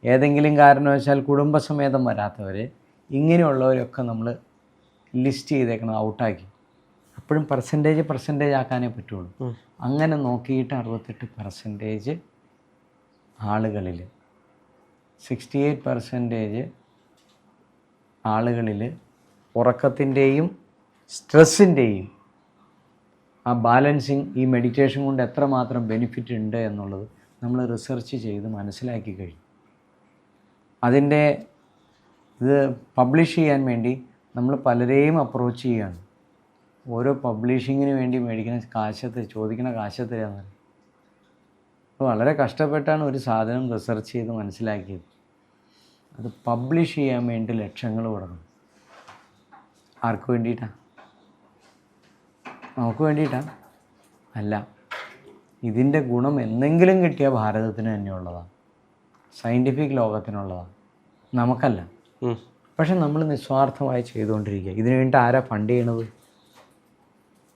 ഏതെങ്കിലും കാരണവശാൽ കുടുംബസമേതം വരാത്തവർ, ഇങ്ങനെയുള്ളവരൊക്കെ നമ്മൾ ലിസ്റ്റ് ചെയ്തേക്കണം, ഔട്ടാക്കി. അപ്പോഴും പെർസെൻറ്റേജ് ആക്കാനേ പറ്റുള്ളൂ. അങ്ങനെ നോക്കിയിട്ട് 68% ആളുകളിൽ 68% ആളുകളിൽ ഉറക്കത്തിൻ്റെയും സ്ട്രെസ്സിൻ്റെയും ആ ബാലൻസിങ് ഈ മെഡിറ്റേഷൻ കൊണ്ട് എത്രമാത്രം ബെനിഫിറ്റ് ഉണ്ട് എന്നുള്ളത് നമ്മൾ റിസർച്ച് ചെയ്ത് മനസ്സിലാക്കി കഴിഞ്ഞു. അതിൻ്റെ ഇത് പബ്ലിഷ് ചെയ്യാൻ വേണ്ടി നമ്മൾ പലരെയും അപ്രോച്ച് ചെയ്യുകയാണ്. ഓരോ പബ്ലിഷിങ്ങിന് വേണ്ടി മേടിക്കുന്ന ചോദിക്കുന്ന കാശെത്രയാണെന്ന്. അപ്പോൾ വളരെ കഷ്ടപ്പെട്ടാണ് ഒരു സാധനം റിസർച്ച് ചെയ്ത് മനസ്സിലാക്കിയത്. അത് പബ്ലിഷ് ചെയ്യാൻ വേണ്ടി ലക്ഷങ്ങൾ കൊടുക്കണം. ആർക്ക് വേണ്ടിയിട്ടാണ്? നമുക്ക് വേണ്ടിയിട്ടാണ്? അല്ല. ഇതിൻ്റെ ഗുണം എന്തെങ്കിലും കിട്ടിയ ഭാരതത്തിന് തന്നെയുള്ളതാണ്, സയൻറ്റിഫിക് ലോകത്തിനുള്ളതാണ്, നമുക്കല്ല. പക്ഷെ നമ്മൾ നിസ്വാർത്ഥമായി ചെയ്തുകൊണ്ടിരിക്കുക. ഇതിനു വേണ്ടി ആരാ ഫണ്ട് ചെയ്യണത്?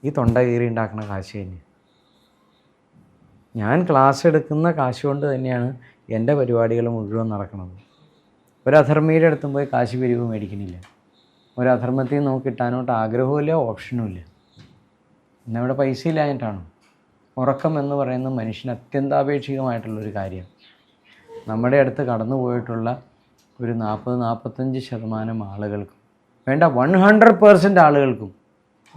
ഈ തൊണ്ട കീറി ഉണ്ടാക്കുന്ന കാശ് തന്നെ. ഞാൻ ക്ലാസ് എടുക്കുന്ന കാശ് കൊണ്ട് തന്നെയാണ് എൻ്റെ പരിപാടികൾ മുഴുവൻ നടക്കുന്നത്. ഒരധർമ്മിയുടെ അടുത്തും പോയി കാശ് പിരിവ് മേടിക്കണില്ല. ഒരധർമ്മത്തിൽ നിന്ന് നമുക്ക് കിട്ടാനോട്ട് ആഗ്രഹവുമില്ല, ഓപ്ഷനും ഇല്ല. പിന്നെ അവിടെ പൈസ ഇല്ലാഞ്ഞിട്ടാണ്. ഉറക്കം എന്ന് പറയുന്നത് മനുഷ്യന് അത്യന്താപേക്ഷികമായിട്ടുള്ളൊരു കാര്യമാണ്. നമ്മുടെ അടുത്ത് കടന്നു പോയിട്ടുള്ള ഒരു 40-45% ആളുകൾക്കും, വേണ്ട 100% ആളുകൾക്കും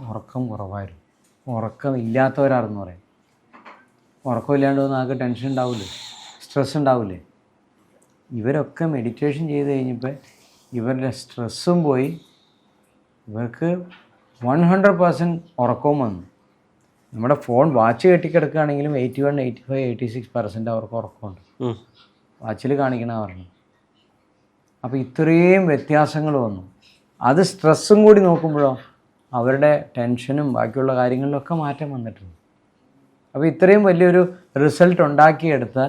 ഉറക്കം കുറവായിരുന്നു. ഉറക്കം ഇല്ലാത്തവരാണെന്ന് പറയാം. ഉറക്കമില്ലാണ്ട് വന്നാൽ ആൾക്ക് ടെൻഷൻ ഉണ്ടാവില്ലേ, സ്ട്രെസ് ഉണ്ടാവില്ലേ? ഇവരൊക്കെ മെഡിറ്റേഷൻ ചെയ്ത് കഴിഞ്ഞപ്പോൾ ഇവരുടെ സ്ട്രെസ്സും പോയി, ഇവർക്ക് 100% ഉറക്കവും വന്നു. നമ്മുടെ ഫോൺ വാച്ച് കെട്ടിക്കിടക്കുകയാണെങ്കിലും 81, 85, 86% അവർക്ക് ഉറക്കമുണ്ട്. വാച്ചിൽ കാണിക്കണ പറഞ്ഞു. അപ്പോൾ ഇത്രയും വ്യത്യാസങ്ങൾ വന്നു. അത് സ്ട്രെസ്സും കൂടി നോക്കുമ്പോഴോ അവരുടെ ടെൻഷനും ബാക്കിയുള്ള കാര്യങ്ങളിലൊക്കെ മാറ്റം വന്നിട്ടുണ്ട്. അപ്പോൾ ഇത്രയും വലിയൊരു റിസൾട്ട് ഉണ്ടാക്കിയെടുത്ത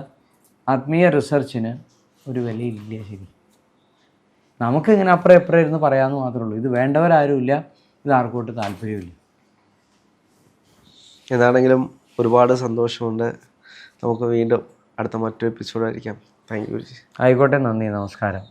ആത്മീയ റിസർച്ചിന് ഒരു വിലയില്ല. ശരി, നമുക്കിങ്ങനെ അപ്പുറം എപ്പുറം ഇരുന്ന് പറയാമെന്ന് മാത്രമേ ഉള്ളൂ. ഇത് വേണ്ടവരാരുമില്ല, ഇത് ആർക്കോട്ട് താല്പര്യമില്ല. എന്താണെങ്കിലും ഒരുപാട് സന്തോഷമുണ്ട്. നമുക്ക് വീണ്ടും അടുത്ത മറ്റൊരു എപ്പിസോഡായിരിക്കാം. Thank you. ആയിക്കോട്ടെ, നന്ദി, നമസ്കാരം.